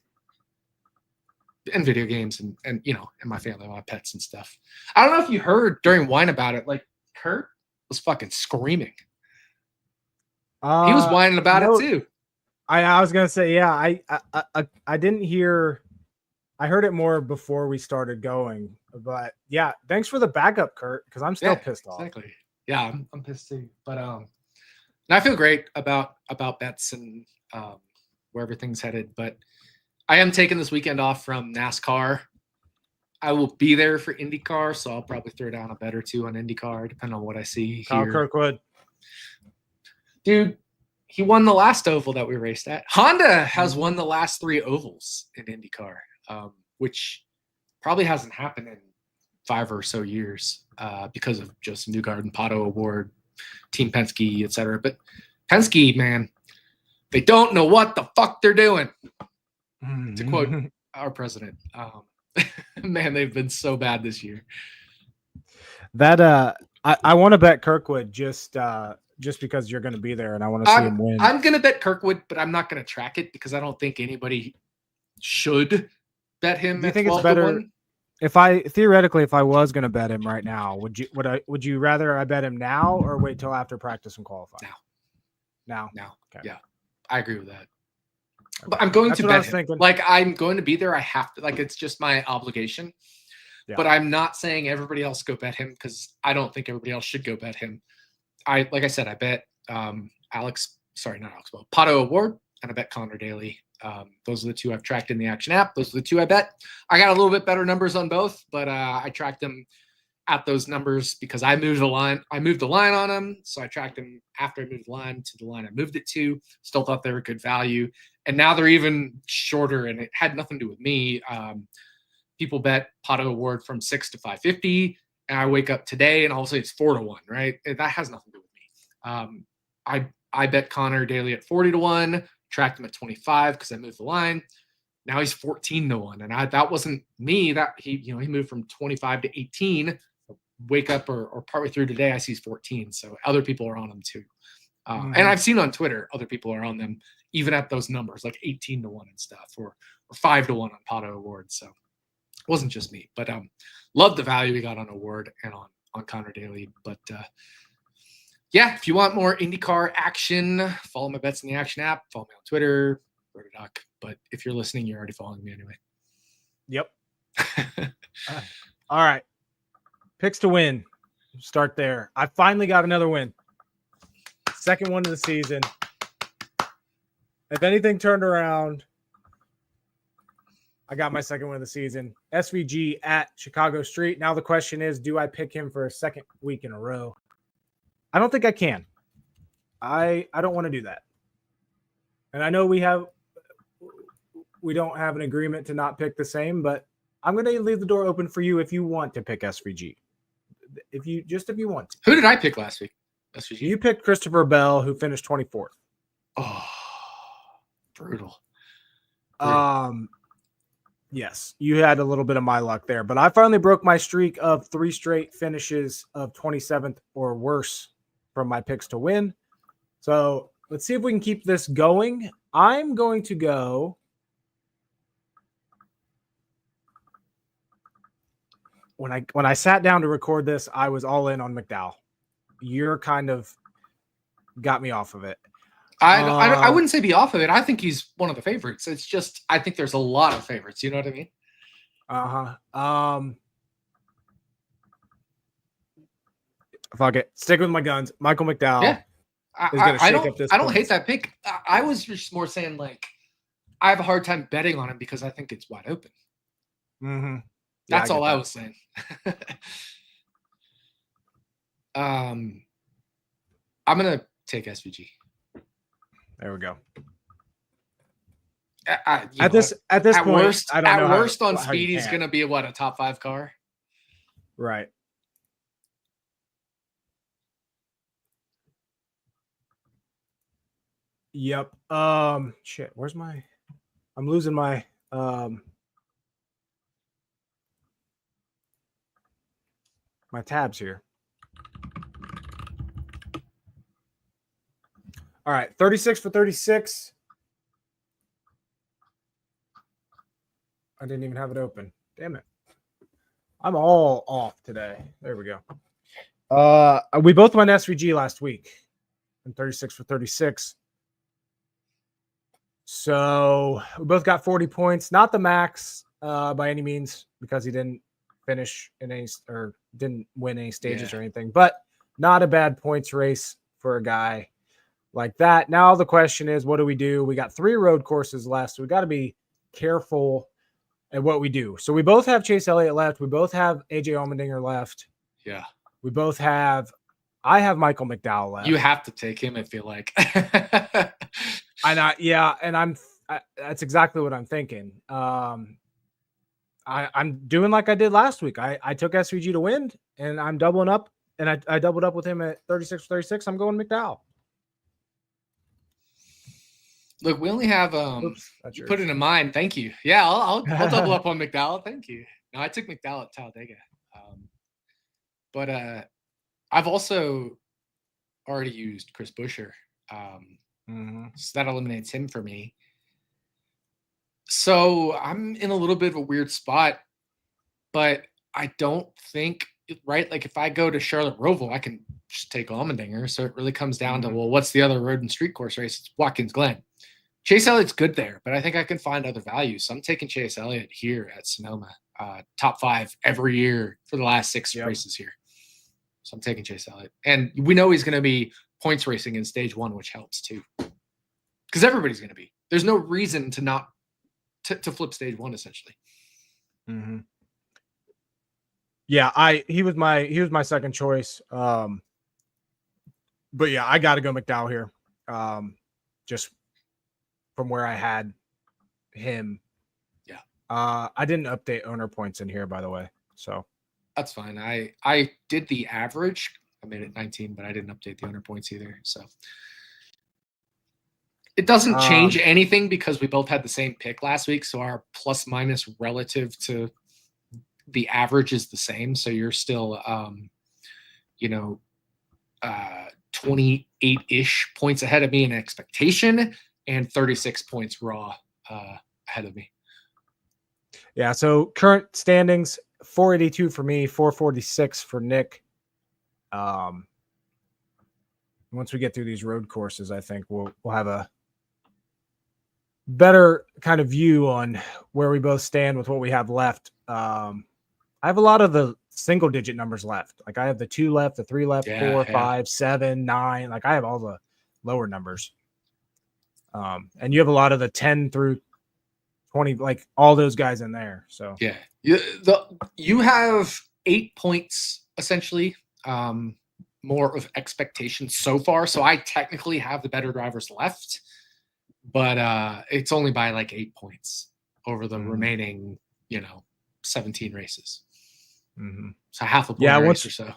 And video games and you know, and my family, my pets and stuff. I don't know if you heard during Wine About It, like Kurt was fucking screaming. He was whining about it too. I was gonna say, yeah, I didn't hear. I heard it more before we started going, but yeah, thanks for the backup, Kurt, because I'm still pissed off. Exactly. Yeah, I'm pissed too. But and I feel great about bets and where everything's headed. But I am taking this weekend off from NASCAR. I will be there for IndyCar, so I'll probably throw down a bet or 2 on IndyCar, depending on what I see Kyle here. Kirkwood. Dude, he won the last oval that we raced at. Honda has won the last 3 ovals in IndyCar, which probably hasn't happened in 5 or so years because of just Newgarden, Pato Award, Team Penske, etc. But Penske, man, they don't know what the fuck they're doing. To quote our president, man, they've been so bad this year. That I want to bet Kirkwood just because you're going to be there and I want to see him win. I'm going to bet Kirkwood, but I'm not going to track it because I don't think anybody should bet him. Do you think it's better if I was going to bet him right now? Would you rather I bet him now or wait till after practice and qualify? Now. Okay. Yeah, I agree with that. But I'm going to bet him. Like, I'm going to be there. I have to. Like, it's just my obligation. Yeah. But I'm not saying everybody else go bet him because I don't think everybody else should go bet him. Like I said, I bet Pato Award, and I bet Connor Daly. Those are the 2 I've tracked in the Action app. Those are the 2 I bet. I got a little bit better numbers on both, but I tracked them at those numbers because I moved the line. I moved the line on them, so I tracked them after I moved the line to the line I moved it to. Still thought they were good value, and now they're even shorter, and it had nothing to do with me. People bet Pato Award from 6 to 550, and I wake up today and I'll say it's 4-1, right? That has nothing to do with me. I bet Connor Daly at 40-1, tracked him at 25 because I moved the line. Now he's 14-1, and that wasn't me. That he moved from 25 to 18. Wake up or partway through today, I see he's 14. So other people are on them too. And I've seen on Twitter other people are on them even at those numbers, like 18-1 and stuff, or 5-1 on Pato Award. So it wasn't just me, but love the value we got on Award and on Connor Daly. But yeah, if you want more IndyCar action, follow my bets in the Action app. Follow me on Twitter, RotoDoc. But if you're listening, you're already following me anyway. Yep. All right. Picks to win. Start there. I finally got another win. Second one of the season. If anything turned around, I got my second win of the season. SVG at Chicago Street. Now the question is, do I pick him for a second week in a row? I don't think I can. I don't want to do that. And I know we don't have an agreement to not pick the same, but I'm going to leave the door open for you if you want to pick SVG. If you want to. Who did I pick last week? SVG? You picked Christopher Bell, who finished 24th. Oh, brutal. Yes, you had a little bit of my luck there, but I finally broke my streak of 3 straight finishes of 27th or worse from my picks to win. So let's see if we can keep this going. I'm going to go when I sat down to record this, I was all in on McDowell. You're kind of got me off of it. I wouldn't say be off of it. I think he's one of the favorites. It's just I think there's a lot of favorites. You know what I mean? Fuck it. Stick with my guns. Michael McDowell. Yeah. I don't hate that pick. I was just more saying like I have a hard time betting on him because I think it's wide open. Mm-hmm. Yeah, That's all I was saying. I'm gonna take SVG. There we go. At this point, worst, I don't know worst on speed, he's gonna be a top 5 car. Right. Yep. Shit. Where's my? I'm losing my. My tabs here. All right, 36 for 36. I didn't even have it open. Damn it. I'm all off today. There we go. We both went SVG last week. And 36 for 36. So we both got 40 points. Not the max by any means because he didn't finish in any or didn't win any stages or anything, but not a bad points race for a guy like that. Now the question is, what do we do? We got 3 road courses left, so we got to be careful at what we do. So we both have Chase Elliott left. We both have AJ Allmendinger left. Yeah. We both have. I have Michael McDowell left. You have to take him. I feel like. That's exactly what I'm thinking. I'm doing like I did last week. I took SVG to win, and I'm doubling up, and I doubled up with him at 36 for 36. I'm going McDowell. Look, we only have you put it in mind. Thank you. Yeah, I'll double up on McDowell. Thank you. No, I took McDowell at Talladega. But I've also already used Chris Buescher. So that eliminates him for me. So I'm in a little bit of a weird spot, but I don't think right. Like if I go to Charlotte Roval, I can just take Allmendinger. So it really comes down to, well, what's the other road and street course race? It's Watkins Glen. Chase Elliott's good there, but I think I can find other values. So I'm taking Chase Elliott here at Sonoma, top 5 every year for the last 6 races here. So I'm taking Chase Elliott. And we know he's going to be points racing in stage 1, which helps too. Because everybody's going to be. There's no reason to not to flip stage 1 essentially. Mm-hmm. Yeah, he was my second choice. But yeah, I got to go McDowell here. Just from where I had him. Yeah. I didn't update owner points in here, by the way. So that's fine. I did the average. I made it 19, but I didn't update the owner points either. So it doesn't change anything because we both had the same pick last week. So our plus minus relative to the average is the same. So you're still, 28-ish points ahead of me in expectation and 36 points raw ahead of me. Yeah. So current standings, 482 for me, 446 for Nick. Once we get through these road courses, I think we'll have a better kind of view on where we both stand with what we have left. I have a lot of the single digit numbers left. Like I have the 2 left, the 3 left, 4, 5, 7, 9. Like I have all the lower numbers. And you have a lot of the 10 through 20, like all those guys in there. So yeah, you have 8 points essentially, more of expectation so far. So I technically have the better drivers left, but it's only by like 8 points over the remaining, 17 races. Mm-hmm. So half a point race or so.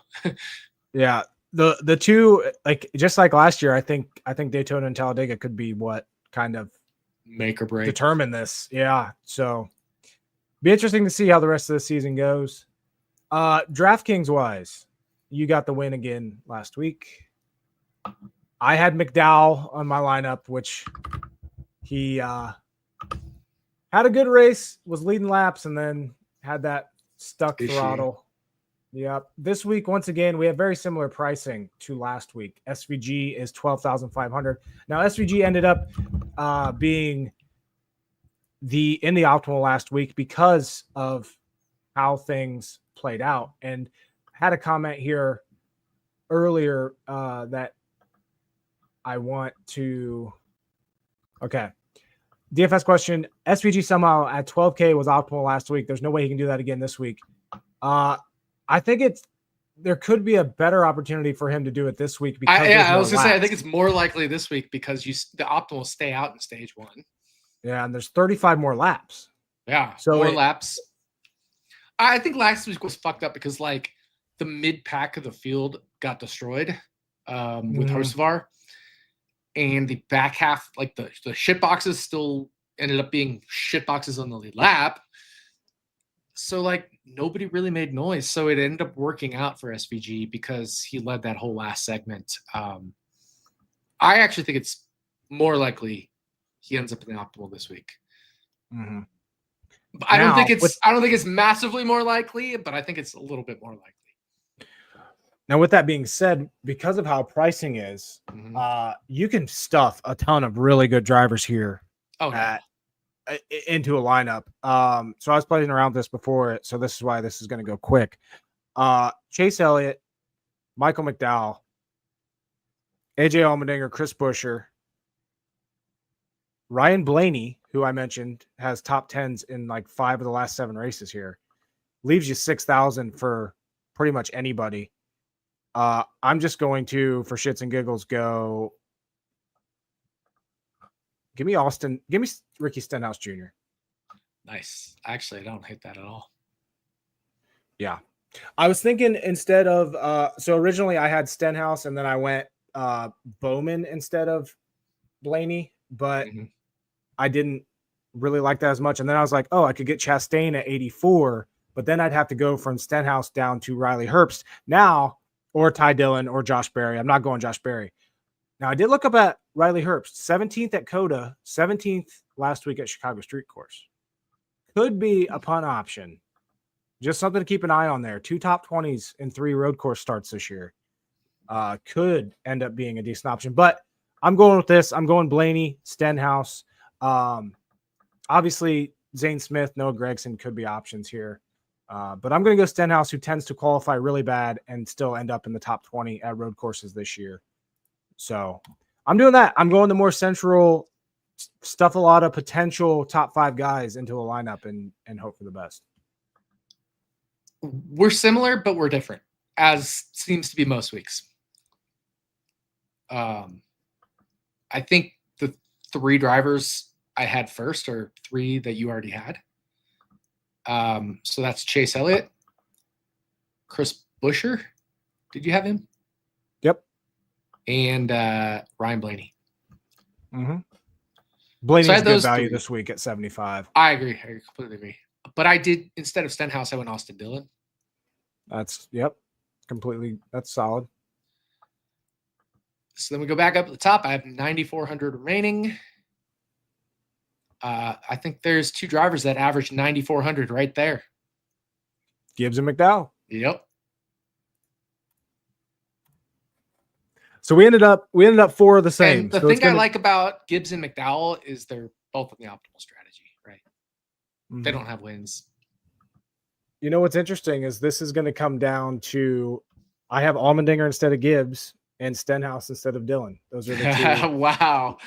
Yeah. The 2, like just like last year, I think Daytona and Talladega could be what kind of make or break determine this. Yeah. So be interesting to see how the rest of the season goes. DraftKings wise, you got the win again last week. I had McDowell on my lineup, which he had a good race, was leading laps, and then had that stuck throttle Yep. This week, once again, we have very similar pricing to last week. SVG is 12,500. Now, SVG ended up being in the optimal last week because of how things played out. And had a comment here earlier that I want to. Okay. DFS question: SVG somehow at 12K was optimal last week. There's no way he can do that again this week. I think there could be a better opportunity for him to do it this week because I was gonna say I think it's more likely this week because the optimal stay out in stage 1. Yeah, and there's 35 more laps. Yeah, so more laps. I think last week was fucked up because like the mid pack of the field got destroyed with Hocevar, and the back half, like the shit boxes, still ended up being shit boxes on the lead lap. So like nobody really made noise. So it ended up working out for SVG because he led that whole last segment. I actually think it's more likely he ends up in the optimal this week. Mm-hmm. I don't think it's massively more likely, but I think it's a little bit more likely. Now, with that being said, because of how pricing is, you can stuff a ton of really good drivers here. Into a lineup. So I was playing around with this before it, so this is why this is going to go quick. Chase Elliott, Michael McDowell, AJ Allmendinger, Chris Buescher, Ryan Blaney, who I mentioned has top 10s in like 5 of the last 7 races here, leaves you 6,000 for pretty much anybody. I'm just going to, for shits and giggles, go. Give me Ricky Stenhouse Jr. Nice. Actually, I don't hate that at all. Yeah. I was thinking instead of so originally I had Stenhouse and then I went Bowman instead of Blaney, but I didn't really like that as much. And then I was like, oh, I could get Chastain at 84, but then I'd have to go from Stenhouse down to Riley Herbst now, or Ty Dillon or Josh Berry. I'm not going Josh Berry. Now, I did look up at Riley Herbst, 17th at COTA, 17th last week at Chicago Street Course. Could be a punt option. Just something to keep an eye on there. 2 top 20s in 3 road course starts this year. Could end up being a decent option. But I'm going with this. I'm going Blaney, Stenhouse. Obviously, Zane Smith, Noah Gragson could be options here. But I'm going to go Stenhouse, who tends to qualify really bad and still end up in the top 20 at road courses this year. So I'm doing that. I'm going the more central, stuff a lot of potential top 5 guys into a lineup and hope for the best. We're similar, but we're different, as seems to be most weeks. I think the 3 drivers I had first are 3 that you already had. So that's Chase Elliott, Chris Buescher. Did you have him? Yep. And Ryan Blaney. Blaney's good value this week at 75. I agree. I completely agree. But I did, instead of Stenhouse, I went Austin Dillon. That's completely. That's solid. So then we go back up to the top. I have 9,400 remaining. I think there's 2 drivers that average 9,400 right there. Gibbs and McDowell. Yep. So we ended up 4 of the same. And the thing I like about Gibbs and McDowell is they're both in the optimal strategy, right? They don't have wins. You know what's interesting is this is going to come down to I have Allmendinger instead of Gibbs and Stenhouse instead of Dillon. Those are the 2. Wow.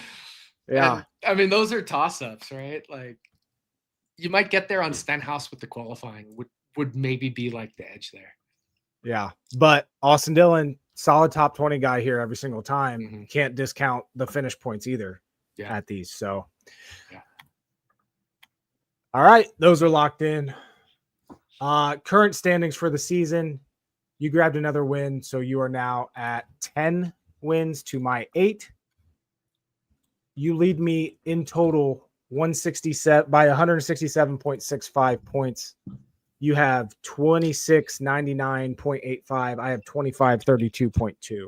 Yeah. And, I mean, those are toss-ups, right? Like you might get there on Stenhouse with the qualifying would maybe be like the edge there. Yeah. But Austin Dillon, solid top 20 guy here every single time. Can't discount the finish points either at these. So, all right. Those are locked in. Current standings for the season. You grabbed another win. So you are now at 10 wins to my 8. You lead me in total 167 by 167.65 points. You have 2699.85. I have 2532.2.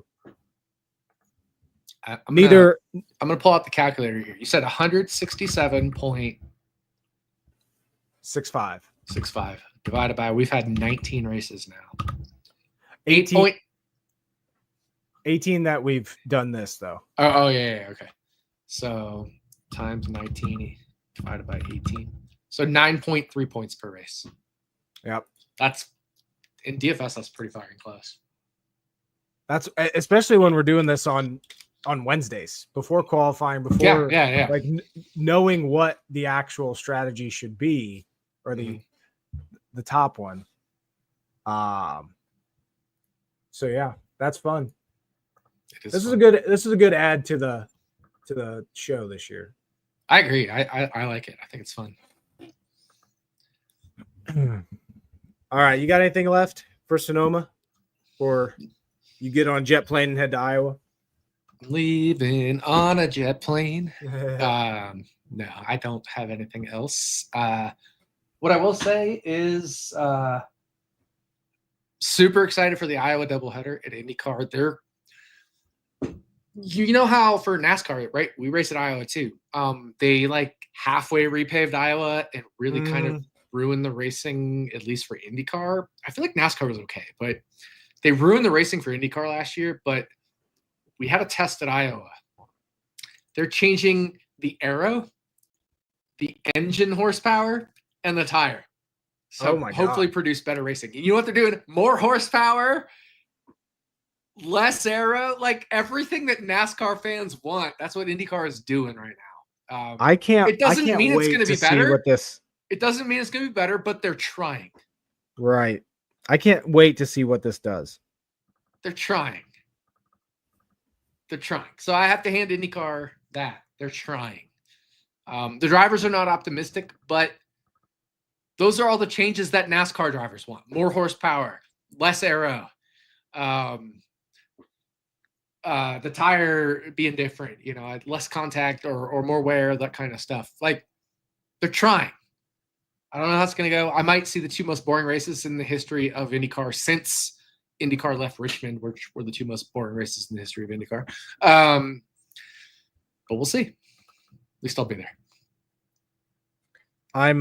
I'm going to pull out the calculator here. You said 167.65 divided by, we've had 19 races now. 18, 18 that we've done this, though. Oh, yeah. Okay. So times 19 divided by 18. So 9.3 points per race. Yep. That's in DFS. That's pretty fucking close. That's especially when we're doing this on Wednesdays before qualifying, before like knowing what the actual strategy should be, or the top one. So yeah, that's fun. This is a good add to the show this year. I agree. I like it. I think it's fun. All right, you got anything left for Sonoma, or you get on a jet plane and head to Iowa? Leaving on a jet plane. No, I don't have anything else. What I will say is super excited for the Iowa doubleheader at IndyCar. You know how for NASCAR, right? We race at Iowa too. They like halfway repaved Iowa and really kind of ruined the racing, at least for IndyCar. I feel like NASCAR was okay, but they ruined the racing for IndyCar last year. But we had a test at Iowa. They're changing the aero, the engine horsepower, and the tire. So hopefully produce better racing. You know what they're doing? More horsepower, less aero, like everything that NASCAR fans want. That's what IndyCar is doing right now. It doesn't mean it's going to be better. It doesn't mean it's going to be better, but they're trying. Right. I can't wait to see what this does. They're trying. So I have to hand IndyCar that. They're trying. The drivers are not optimistic, but those are all the changes that NASCAR drivers want. More horsepower, less aero, the tire being different, less contact or more wear, that kind of stuff. Like, they're trying. I don't know how it's going to go. I might see the two most boring races in the history of IndyCar since IndyCar left Richmond, which were the two most boring races in the history of IndyCar. But we'll see. At least I'll be there. I'm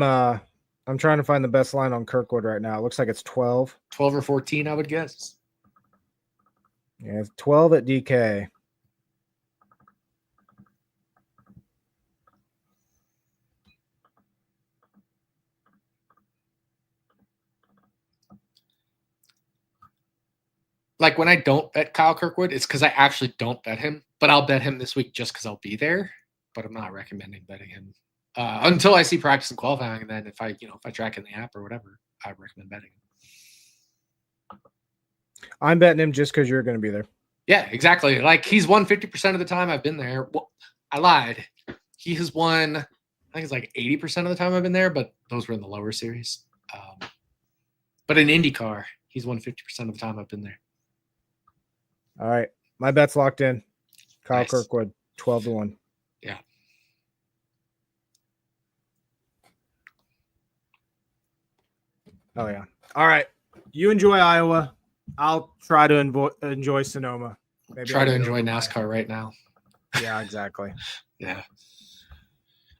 trying to find the best line on Kirkwood right now. It looks like it's 12. 12 or 14, I would guess. Yeah, it's 12 at DK. Like, when I don't bet Kyle Kirkwood, it's because I actually don't bet him. But I'll bet him this week just because I'll be there. But I'm not recommending betting him until I see practice and qualifying. And then if I track in the app or whatever, I recommend betting him. I'm betting him just because you're going to be there. Yeah, exactly. Like, he's won 50% of the time I've been there. Well, I lied. He has won, I think it's like 80% of the time I've been there, but those were in the lower series. But in IndyCar, he's won 50% of the time I've been there. All right. My bet's locked in. Kyle Kirkwood, 12-1. Yeah. Oh, yeah. All right. You enjoy Iowa. I'll try to enjoy Sonoma. Maybe try to enjoy NASCAR right now. Yeah, exactly. Yeah.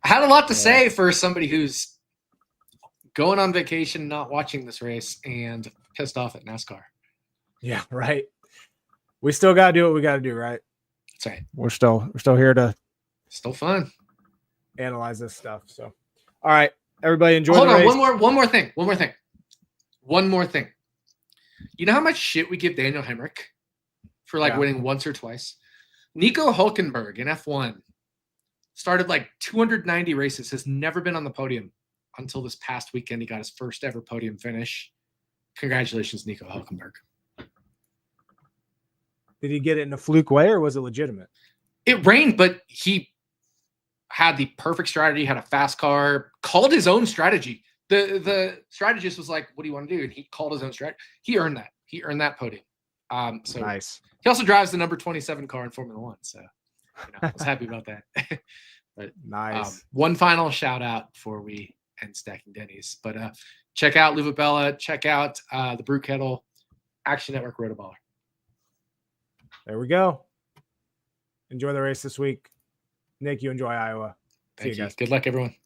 I had a lot to say for somebody who's going on vacation, not watching this race, and pissed off at NASCAR. Yeah, right. We still got to do what we got to do, right? That's right. We're still here to still fun analyze this stuff. So, all right, everybody enjoy. Hold the on, race. one more thing. You know how much shit we give Daniel Hemrick for winning once or twice? Nico Hülkenberg in F1 started like 290 races, has never been on the podium until this past weekend. He got his first ever podium finish. Congratulations, Nico Hülkenberg. Did he get it in a fluke way or was it legitimate? It rained, but he had the perfect strategy, had a fast car, called his own strategy. The strategist was like, what do you want to do? And he called his own strategy. He earned that. He earned that podium. So nice. He also drives the number 27 car in Formula One. So I was happy about that. But nice. One final shout out before we end Stacking Dennys. But check out RotoBaller. Check out the Brew Kettle, Action Network, RotoBaller. There we go. Enjoy the race this week. Nick, you enjoy Iowa. Thank you. Good luck, everyone.